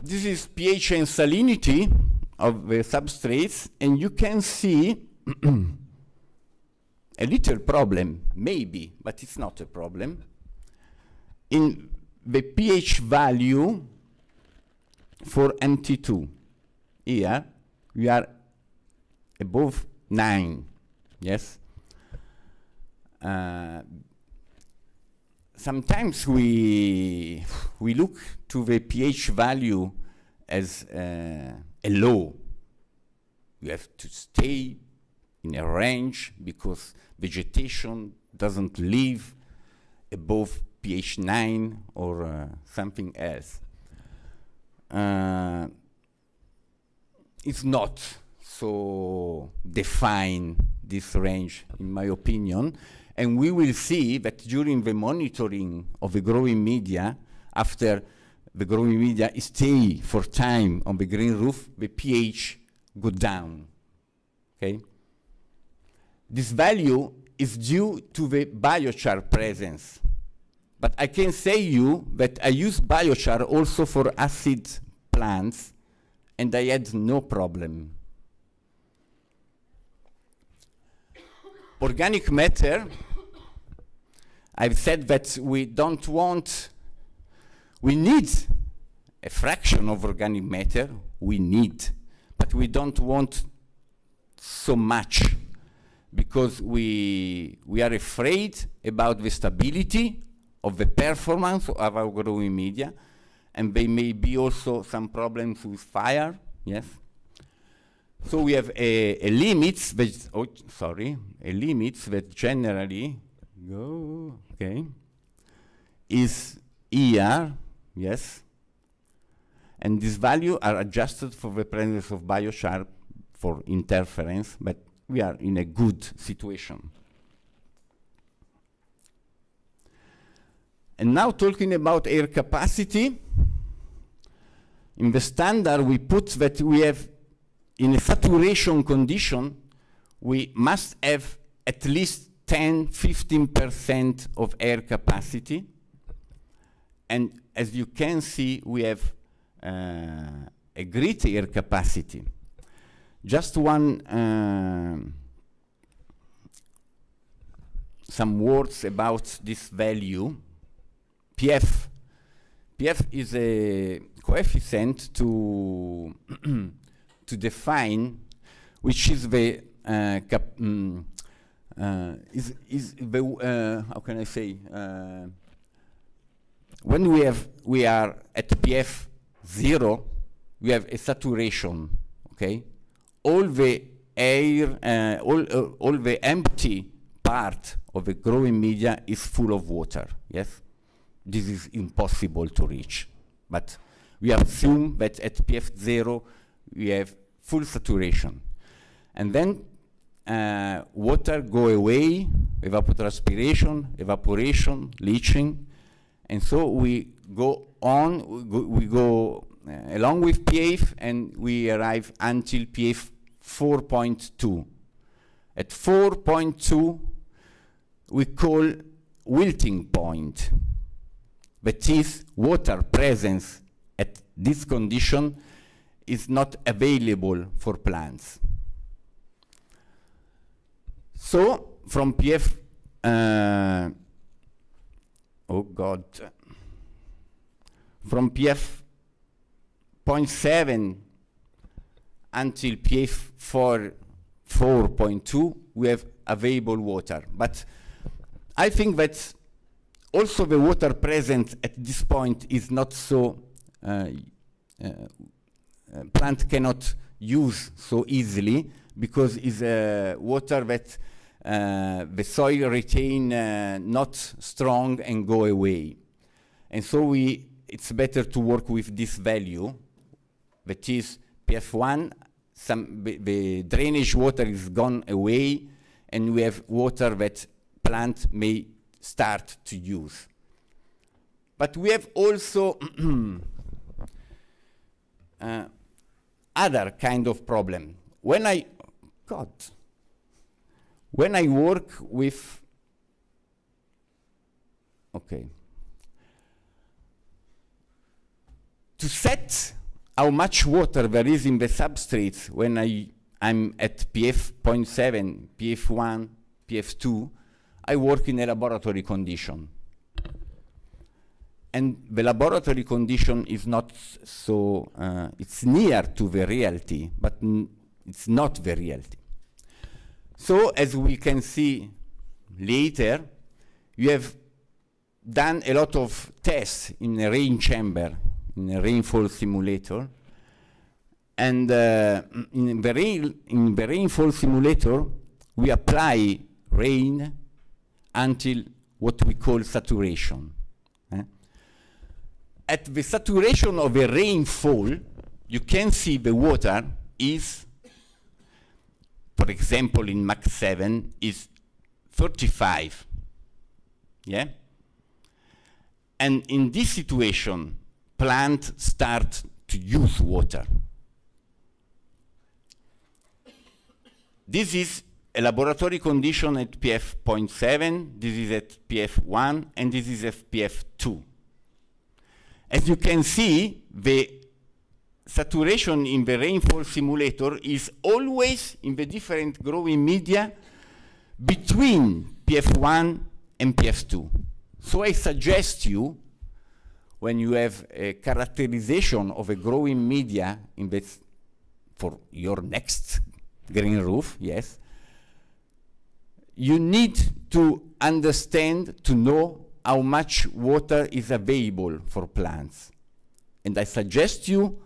This is pH and salinity of the substrates, and you can see a little problem, maybe, but it's not a problem. In the pH value for MT2, here we are above 9, yes? Sometimes we look to the pH value as a low. You have to stay in a range because vegetation doesn't live above pH 9 or something else. It's not so defined, this range, in my opinion. And we will see that during the monitoring of the growing media, after the growing media stay for time on the green roof, the pH go down. Okay? This value is due to the biochar presence. But I can say you that I use biochar also for acid plants, and I had no problem. Organic matter, I've said that we don't want, we need a fraction of organic matter, we need, but we don't want so much, because we are afraid about the stability of the performance of our growing media, and there may be also some problems with fire, yes. So we have a limits that, a limits that generally is here, yes, and these values are adjusted for the presence of biochar for interference, but we are in a good situation. And now talking about air capacity, in the standard we put that we have, in a saturation condition, we must have at least 10–15% of air capacity. And as you can see, we have a great air capacity. Just some words about this value. PF is a coefficient to define which is the how can I say, when we are at PF 0, we have a saturation. Okay, all the air, all the empty part of the growing media is full of water. Yes, this is impossible to reach, but we assume that at PF 0 we have full saturation, and then water go away, evapotranspiration, evaporation, leaching, and so we go on, we go along with PF, and we arrive until PF 4.2. At 4.2, we call wilting point. That is, water presence at this condition is not available for plants. So from PF, from PF 0.7 until PF 4.2, we have available water. But I think that also the water present at this point is not so, plant cannot use so easily, because it's water that the soil retain not strong and go away. And so it's better to work with this value, that is PF1, the drainage water is gone away, and we have water that plant may start to use. But we have also other kind of problem. When I work with, to set how much water there is in the substrates when I'm at PF 0.7, PF1, PF2, I work in a laboratory condition. And the laboratory condition is not so, it's near to the reality, but it's not the reality. So as we can see later, you have done a lot of tests in a rain chamber, in a rainfall simulator. And in the rainfall simulator, we apply rain until what we call saturation. At the saturation of a rainfall, you can see the water is for example, in Max 7 is 35. Yeah? And in this situation, plants start to use water. This is a laboratory condition at pF 0.7, this is at pF 1, and this is at pF 2. As you can see, the saturation in the rainfall simulator is always in the different growing media between pF 1 and pF 2. So I suggest you, when you have a characterization of a growing media in this, for your next green roof, yes, you need to understand, to know how much water is available for plants. And I suggest you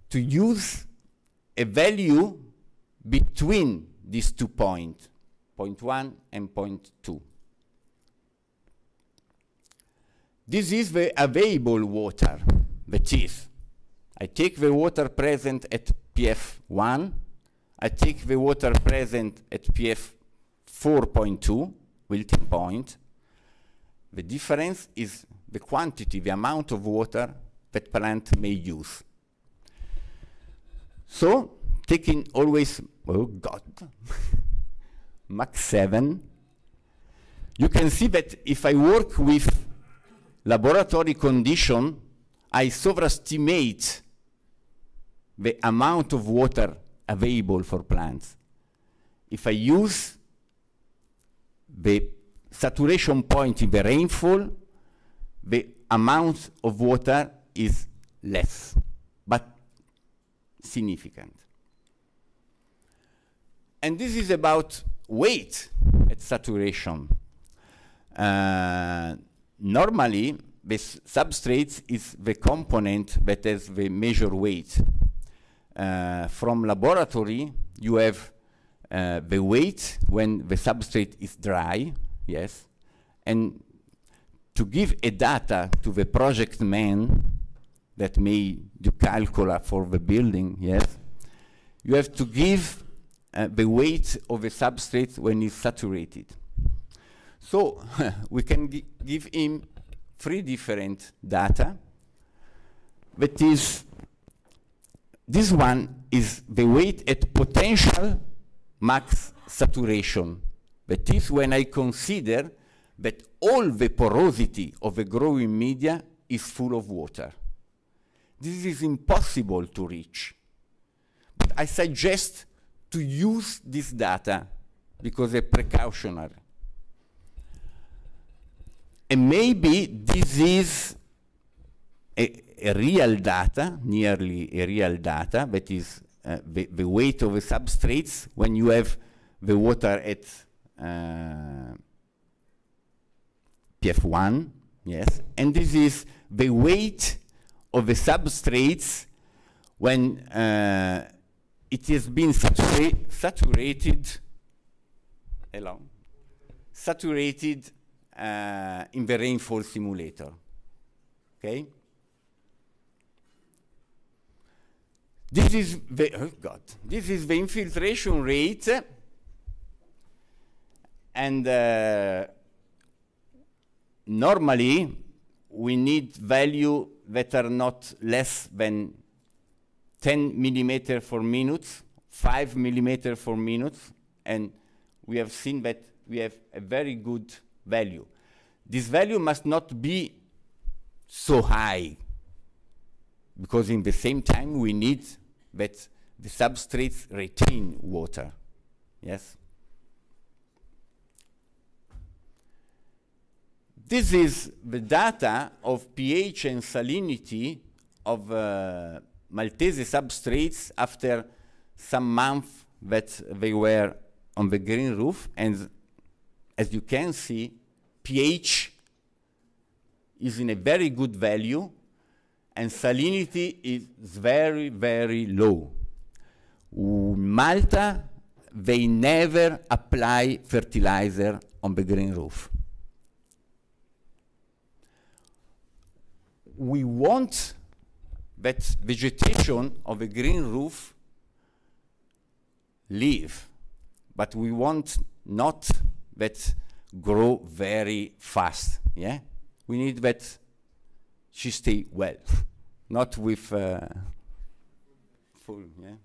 to use a value between these 2 points, 0.1 and 0.2. This is the available water. That is, I take the water present at pF 1, I take the water present at pF 4.2, wilting point. The difference is the quantity, the amount of water that plant may use. So, taking always, oh God, Max 7, you can see that if I work with laboratory condition, I overestimate the amount of water available for plants. If I use the saturation point in the rainfall, the amount of water is less, but significant. And this is about weight at saturation. Normally, the substrate is the component that has the measure weight. From laboratory, you have the weight when the substrate is dry, yes, and to give a data to the project man that may do calcula for the building, yes, you have to give the weight of the substrate when it's saturated. So we can give him 3 different data. That is, this one is the weight at potential max saturation. That is when I consider that all the porosity of the growing media is full of water. This is impossible to reach. But I suggest to use this data because they're precautionary. And maybe this is a real data, nearly a real data, that is the weight of the substrates when you have the water at pF1, yes, and this is the weight of the substrates when it has been saturated in the rainfall simulator. Okay? This is the, oh God, this is the infiltration rate, and normally we need value that are not less than 10 millimeter per minute, 5 millimeter per minute, and we have seen that we have a very good value. This value must not be so high, because in the same time we need that the substrates retain water. Yes? This is the data of pH and salinity of Maltese substrates after some months that they were on the green roof, and as you can see, pH is in a very good value, and salinity is very, very low. In Malta, they never apply fertilizer on the green roof. We want that vegetation of a green roof live, but we want not that grow very fast. Yeah, we need that she stay well, not with full. Yeah,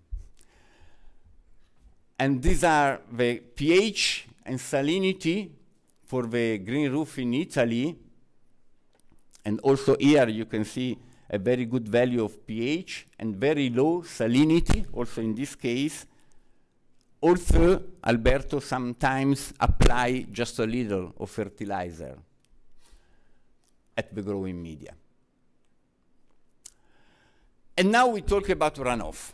and these are the pH and salinity for the green roof in Italy, and also here you can see a very good value of pH and very low salinity, also in this case. Also, Alberto sometimes apply just a little of fertilizer at the growing media. And now we talk about runoff.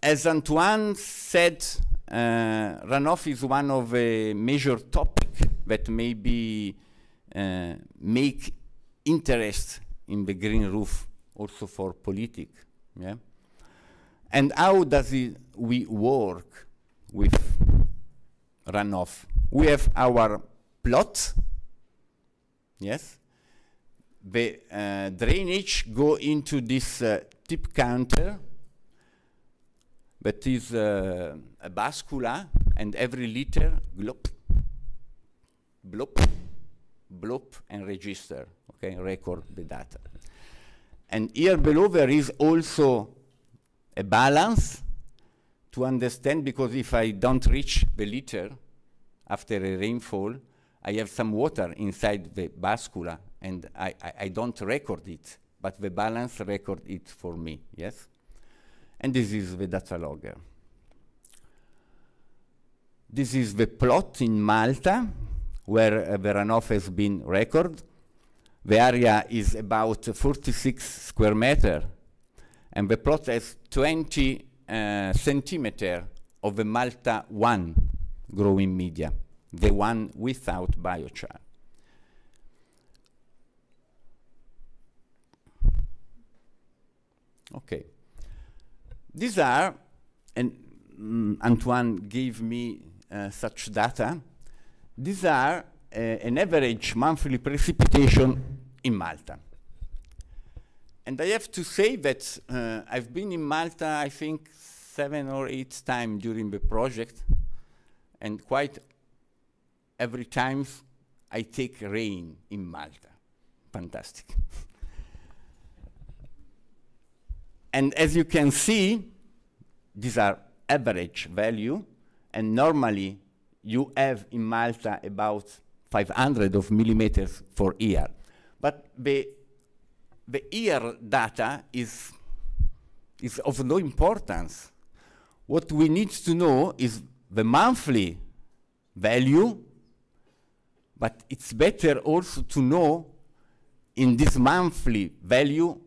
As Antoine said, runoff is one of the major topics that maybe make interest in the green roof also for politics. Yeah? And how does we work with runoff? We have our plot. Yes. The drainage go into this tip counter that is a bascula, and every liter glop, blop, blop, and register. Okay, record the data. And here below there is also a balance to understand, because if I don't reach the liter after a rainfall, I have some water inside the bascula, and I don't record it, but the balance record it for me, yes? And this is the data logger. This is the plot in Malta, where the runoff has been recorded. The area is about 46 square meters, and the plot has 20 centimeters of the Malta 1 growing media, the one without biochar. Okay. These are, and Antoine gave me such data, these are an average monthly precipitation in Malta. And I have to say that I've been in Malta, I think, 7 or 8 times during the project, and quite every time I take rain in Malta. Fantastic. And as you can see, these are average value, and normally you have in Malta about 500 of millimeters for year. But the year data is of no importance. What we need to know is the monthly value, but it's better also to know in this monthly value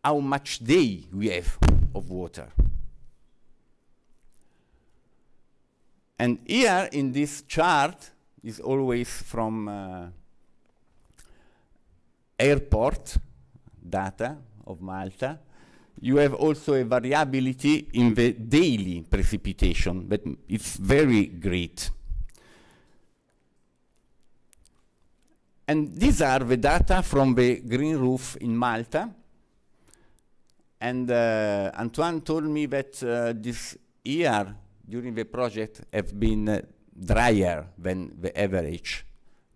how much day we have of water. And here in this chart is always from airport data of Malta. You have also a variability in the daily precipitation, but it's very great. And these are the data from the green roof in Malta. And Antoine told me that this year during the project have been drier than the average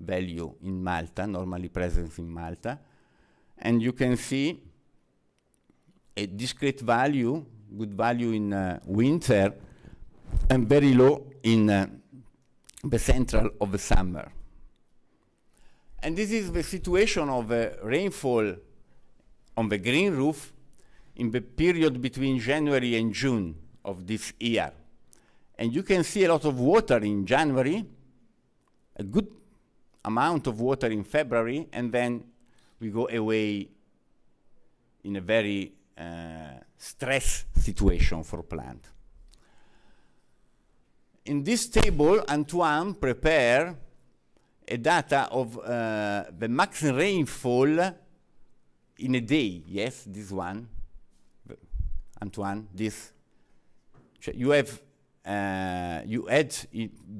value in Malta, normally present in Malta. And you can see a discrete value, good value in winter, and very low in the central of the summer. And this is the situation of rainfall on the green roof in the period between January and June of this year. And you can see a lot of water in January, a good amount of water in February, and then we go away in a very stress situation for plant. In this table, Antoine prepared a data of the max rainfall in a day. Yes, this one. Antoine, this. You have, you add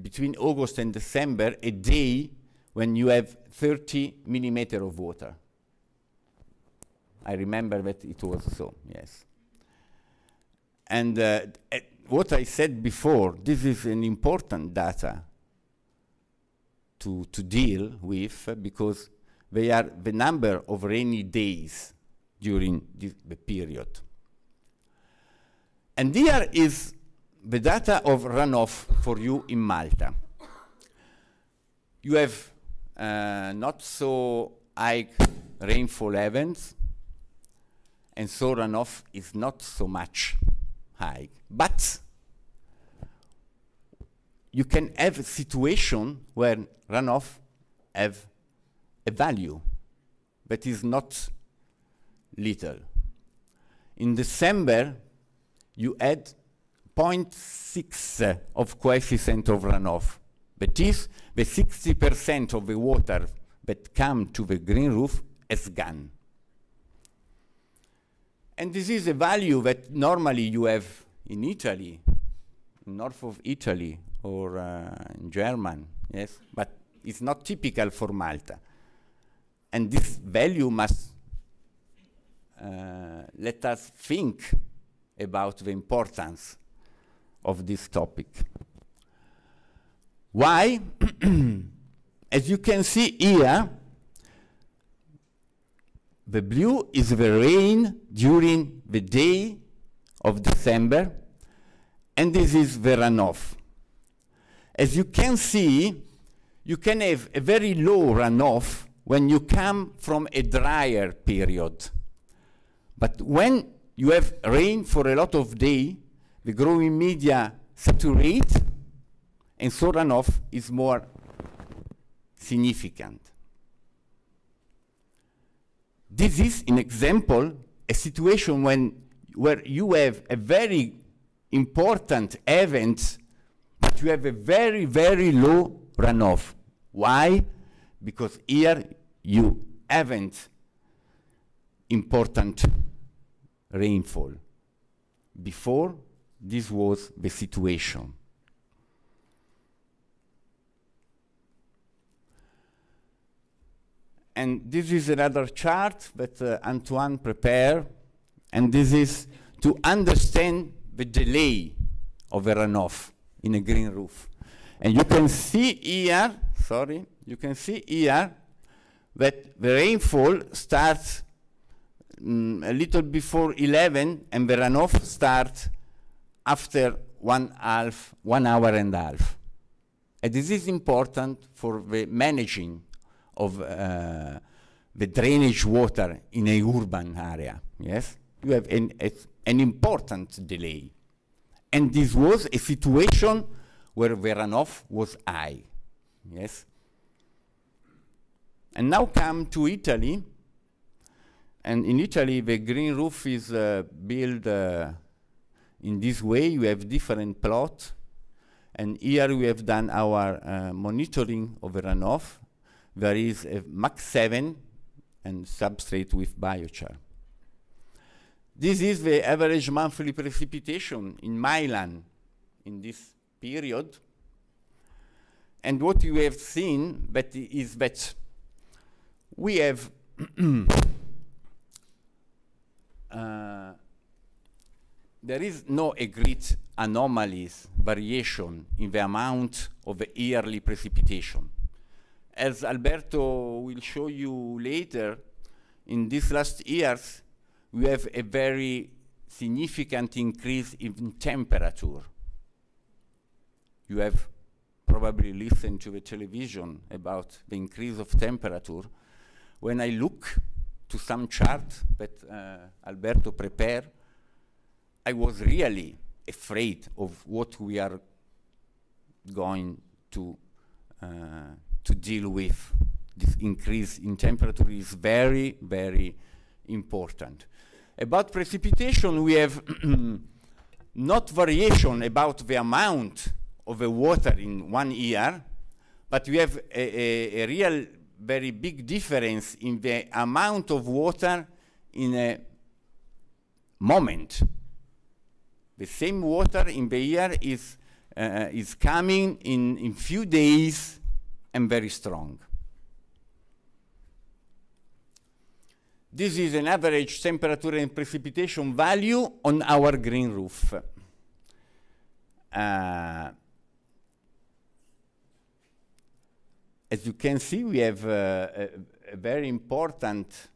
between August and December a day when you have 30 millimeters of water. I remember that it was so, yes. And what I said before, this is an important data to deal with because they are the number of rainy days during the period. And here is the data of runoff for you in Malta. You have not so high rainfall events, and so runoff is not so much high. But you can have a situation where runoff have a value that is not little. In December, you had 0.6 of coefficient of runoff. That is, the 60% of the water that come to the green roof has gone. And this is a value that normally you have in Italy, north of Italy, or in Germany, yes? But it's not typical for Malta. And this value must let us think about the importance of this topic. Why? As you can see here, the blue is the rain during the day of December, and this is the runoff. As you can see, you can have a very low runoff when you come from a drier period. But when you have rain for a lot of days, the growing media saturate, and so runoff is more significant. This is an example, a situation where you have a very important event, but you have a very, very low runoff. Why? Because here you haven't important rainfall. Before, this was the situation. And this is another chart that Antoine prepared, and this is to understand the delay of a runoff in a green roof. And you can see here, you can see here that the rainfall starts a little before 11, and the runoff starts after 1 hour and a half. And this is important for the managing of the drainage water in a urban area. Yes, you have an important delay, and this was a situation where the runoff was high. Yes, and now come to Italy, and in Italy the green roof is built in this way. You have different plots, and here we have done our monitoring of the runoff. There is a max 7 and substrate with biochar. This is the average monthly precipitation in Milan in this period. And what you have seen is that we have there is no a great anomalies, variation in the amount of the yearly precipitation. As Alberto will show you later, in these last years, we have a very significant increase in temperature. You have probably listened to the television about the increase of temperature. When I look to some chart that Alberto prepared, I was really afraid of what we are going to deal with. This increase in temperature is very, very important. About precipitation, we have not variation about the amount of the water in 1 year, but we have a real very big difference in the amount of water in a moment. The same water in the year is coming in few days and very strong. This is an average temperature and precipitation value on our green roof. as you can see, we have a very important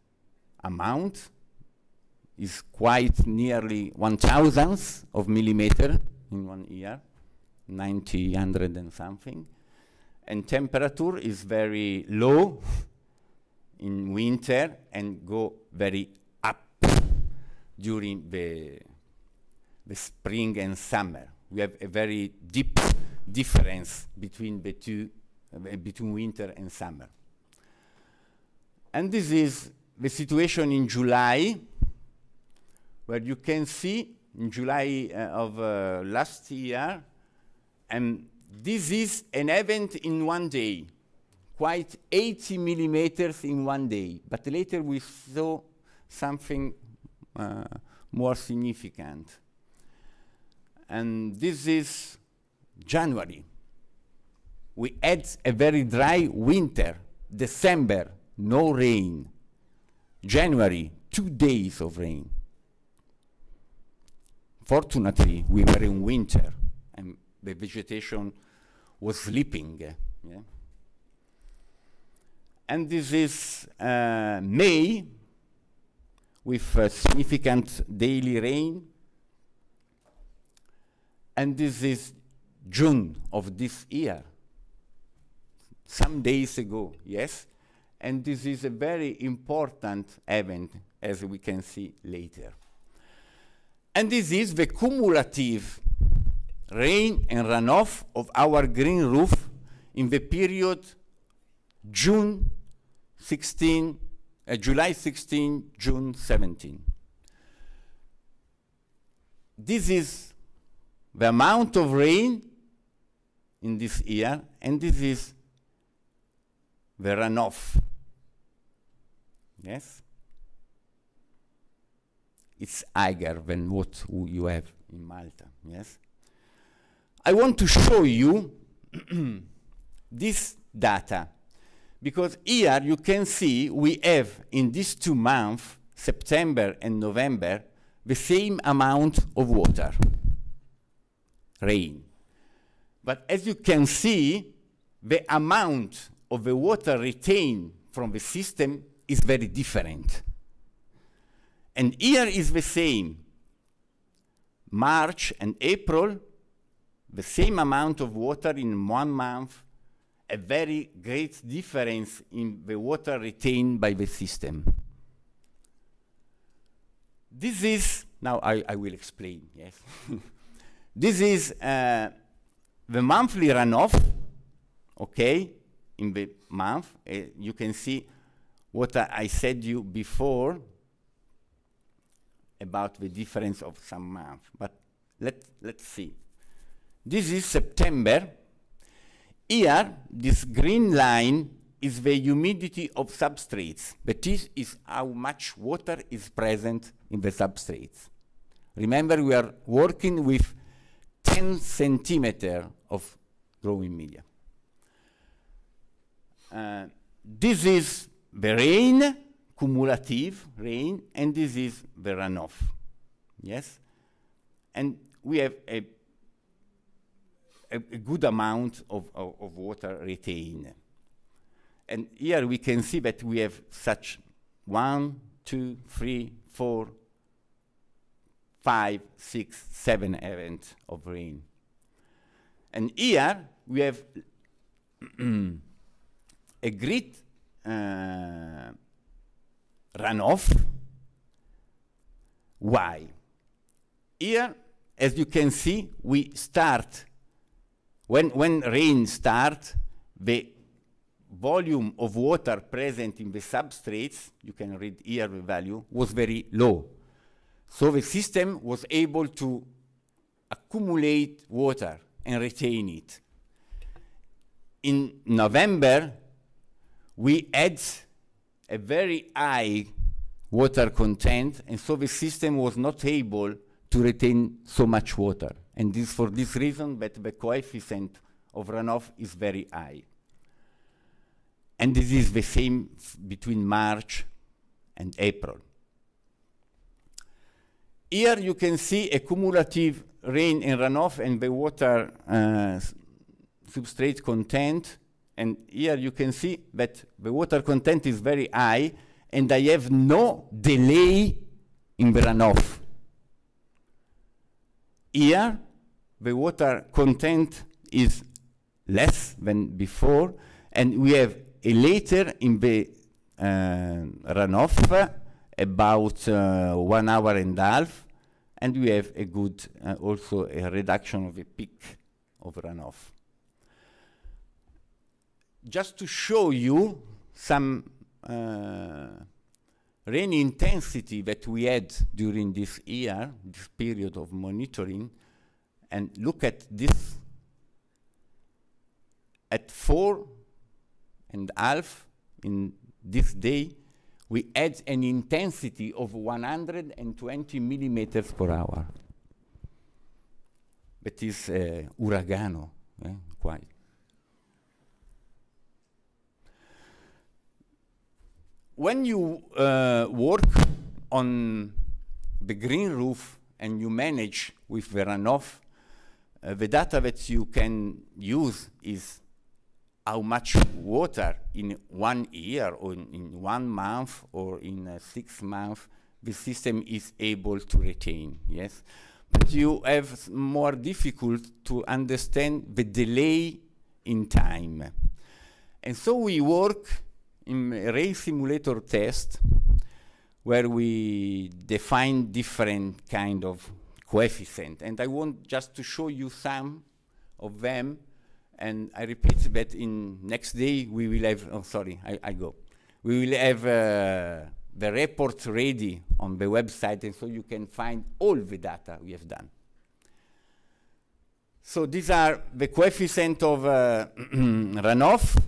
amount. Is quite nearly 1,000th of millimeter in 1 year, 90, 100 and something. And temperature is very low in winter and go very up during the spring and summer. We have a very deep difference between the two, between winter and summer. And this is the situation in July, where you can see in July of last year, and this is an event in 1 day, quite 80 millimeters in 1 day. But later we saw something more significant. And this is January. We had a very dry winter. December, no rain. January, 2 days of rain. Fortunately, we were in winter, and the vegetation was sleeping. Yeah? And this is May, with significant daily rain. And this is June of this year, some days ago, yes? And this is a very important event, as we can see later. And this is the cumulative rain and runoff of our green roof in the period July 16, June 17. This is the amount of rain in this year, and this is the runoff. Yes? It's higher than what you have in Malta, yes? I want to show you this data, because here you can see we have in these 2 months, September and November, the same amount of water, rain. But as you can see, the amount of the water retained from the system is very different. And here is the same. March and April, the same amount of water in 1 month, a very great difference in the water retained by the system. This is, now I will explain, yes. This is the monthly runoff, okay, in the month. You can see what I said you before about the difference of some months. But let's see. This is September. Here, this green line is the humidity of substrates. But this is how much water is present in the substrates. Remember, we are working with 10 centimeters of growing media. This is the rain, cumulative rain, and this is the runoff. Yes? And we have a good amount of water retained. And here we can see that we have such 1, 2, 3, 4, 5, 6, 7 events of rain. And here we have a great runoff. Why? Here, as you can see, we start, when rain starts, the volume of water present in the substrates, you can read here the value, was very low. So the system was able to accumulate water and retain it. In November, we had a very high water content, and so the system was not able to retain so much water. And this for this reason that the coefficient of runoff is very high. And this is the same between March and April. Here you can see a cumulative rain and runoff and the water substrate content. And here you can see that the water content is very high, and I have no delay in the runoff. Here, the water content is less than before, and we have a later in the runoff, about 1 hour and a half, and we have a good, also a reduction of the peak of runoff. Just to show you some rain intensity that we had during this year, this period of monitoring, and look at this. At 4.5 in this day, we had an intensity of 120 millimeters per hour. That is uragano, quite. When you work on the green roof and you manage with the runoff, the data that you can use is how much water in 1 year or in 1 month or in 6 months the system is able to retain, yes? But you have more difficult to understand the delay in time. And so we work in a rain simulator test where we define different kind of coefficient. And I want just to show you some of them. And I repeat that in next day we will have, oh sorry, I go. We will have the report ready on the website, and so you can find all the data we have done. So these are the coefficient of runoff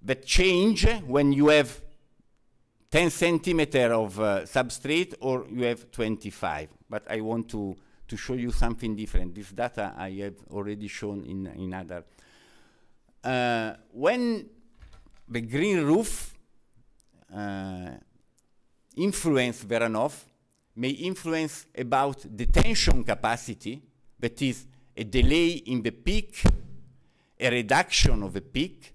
that change when you have 10 centimeter of substrate or you have 25. But I want to show you something different. This data I have already shown in other. When the green roof influence the runoff, may influence about the tension capacity, that is a delay in the peak, a reduction of the peak,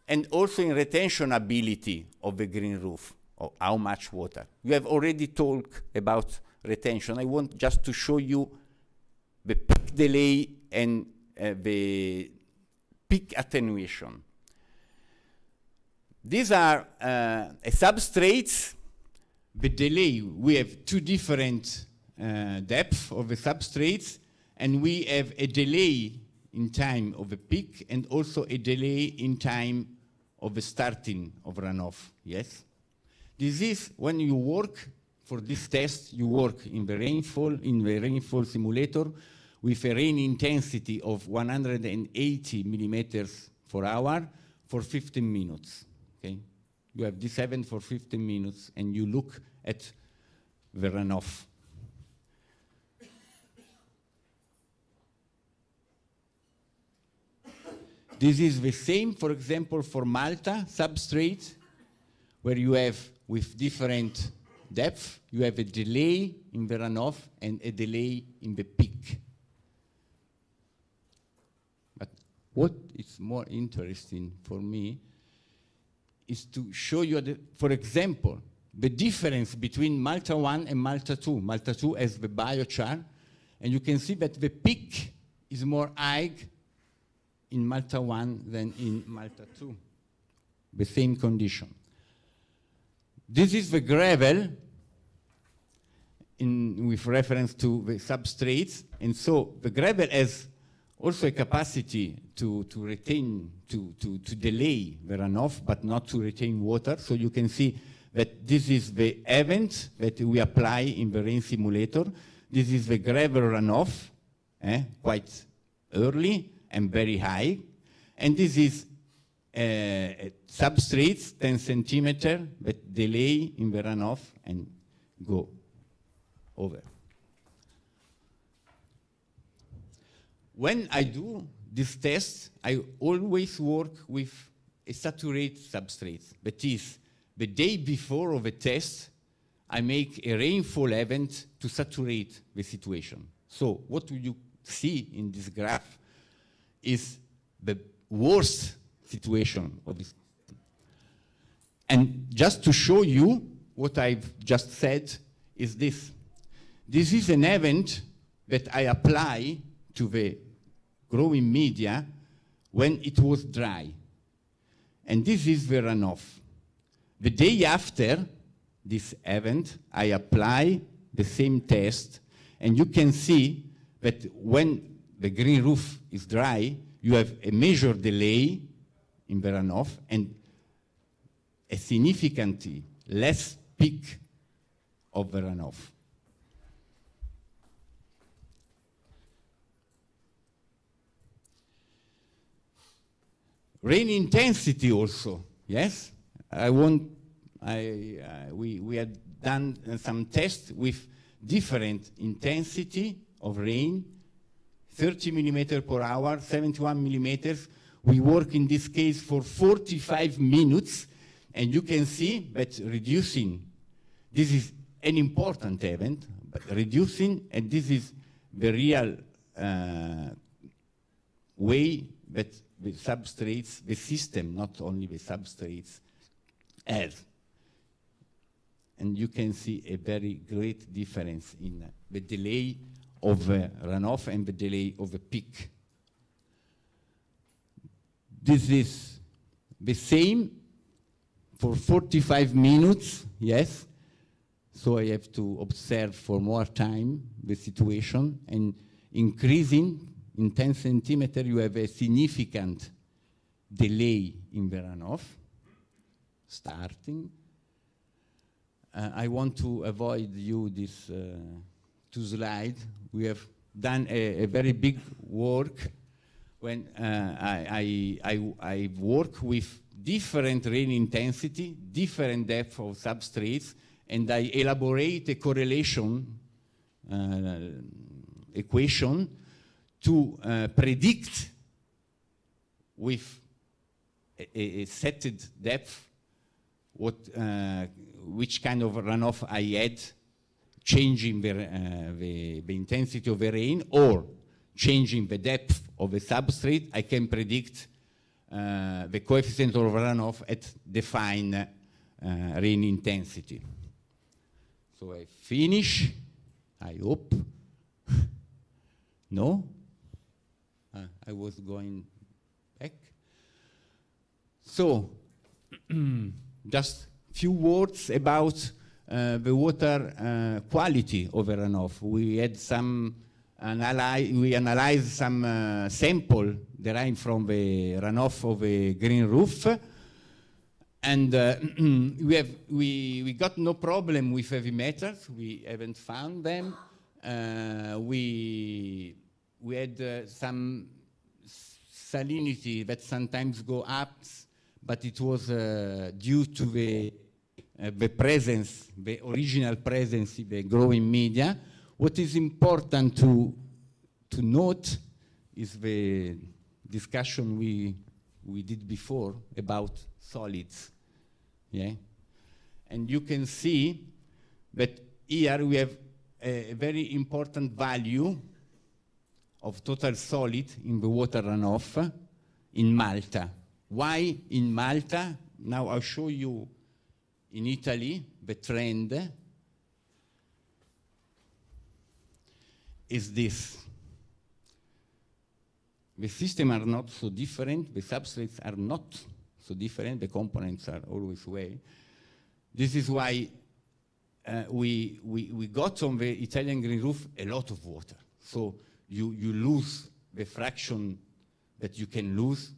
and also in retention ability of the green roof, or how much water. We have already talked about retention. I want just to show you the peak delay and the peak attenuation. These are substrates. The delay, we have 2 different depths of the substrates, and we have a delay in time of the peak and also a delay in time of the starting of runoff, yes? This is when you work for this test, you work in the rainfall simulator with a rain intensity of 180 millimeters per hour for 15 minutes, okay? You have this event for 15 minutes and you look at the runoff. This is the same, for example, for Malta substrate, where you have with different depth, you have a delay in the runoff and a delay in the peak. But what is more interesting for me is to show you, for example, the difference between Malta 1 and Malta 2. Malta 2 has the biochar, and you can see that the peak is more high in Malta 1 than in Malta 2, the same condition. This is the gravel with reference to the substrates, and so the gravel has also a capacity to retain, to delay the runoff, but not to retain water. So you can see that this is the event that we apply in the rain simulator. This is the gravel runoff, quite early and very high. And this is substrates, 10 centimeter, that delay in the runoff and go over. When I do this test, I always work with a saturated substrate. That is, the day before of a test, I make a rainfall event to saturate the situation. So what you see in this graph is the worst situation of this. And just to show you what I've just said is this. This is an event that I apply to the growing media when it was dry. And this is the runoff. The day after this event, I apply the same test, and you can see that when the green roof is dry, you have a major delay in the runoff and a significantly less peak of the runoff. Rain intensity also, yes? We had done some tests with different intensity of rain, 30 millimeter per hour, 71 millimeters. We work in this case for 45 minutes, and you can see that reducing, this is an important event, but reducing, and this is the real way that the substrates, the system, not only the substrates, has. And you can see a very great difference in the delay of the runoff and the delay of the peak. This is the same for 45 minutes, yes. So I have to observe for more time the situation, and increasing in 10 centimeters, you have a significant delay in the runoff starting. I want to avoid you this two slides. We have done a very big work when I work with different rain intensity, different depth of substrates, and I elaborate a correlation equation to predict with a set depth which kind of runoff I had, changing the intensity of the rain or changing the depth of the substrate. I can predict the coefficient of runoff at defined rain intensity. So I finish, I hope. No? I was going back. So, just few words about the water quality of a runoff. We had some we analyzed some sample derived from the runoff of a green roof, and we got no problem with heavy metals. We haven't found them. We had some salinity that sometimes go up, but it was due to the presence, the original presence in the growing media. What is important to note is the discussion we did before about solids. Yeah? And you can see that here we have a very important value of total solid in the water runoff in Malta. Why in Malta? Now I'll show you in Italy the trend is this. The systems are not so different, the substrates are not so different, the components are always way. This is why we got on the Italian green roof a lot of water. So you lose the fraction that you can lose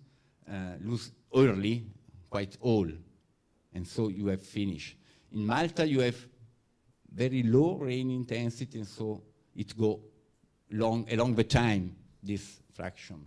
early, quite all. And so you have finished. In Malta, you have very low rain intensity, and so it go along the time, this fraction.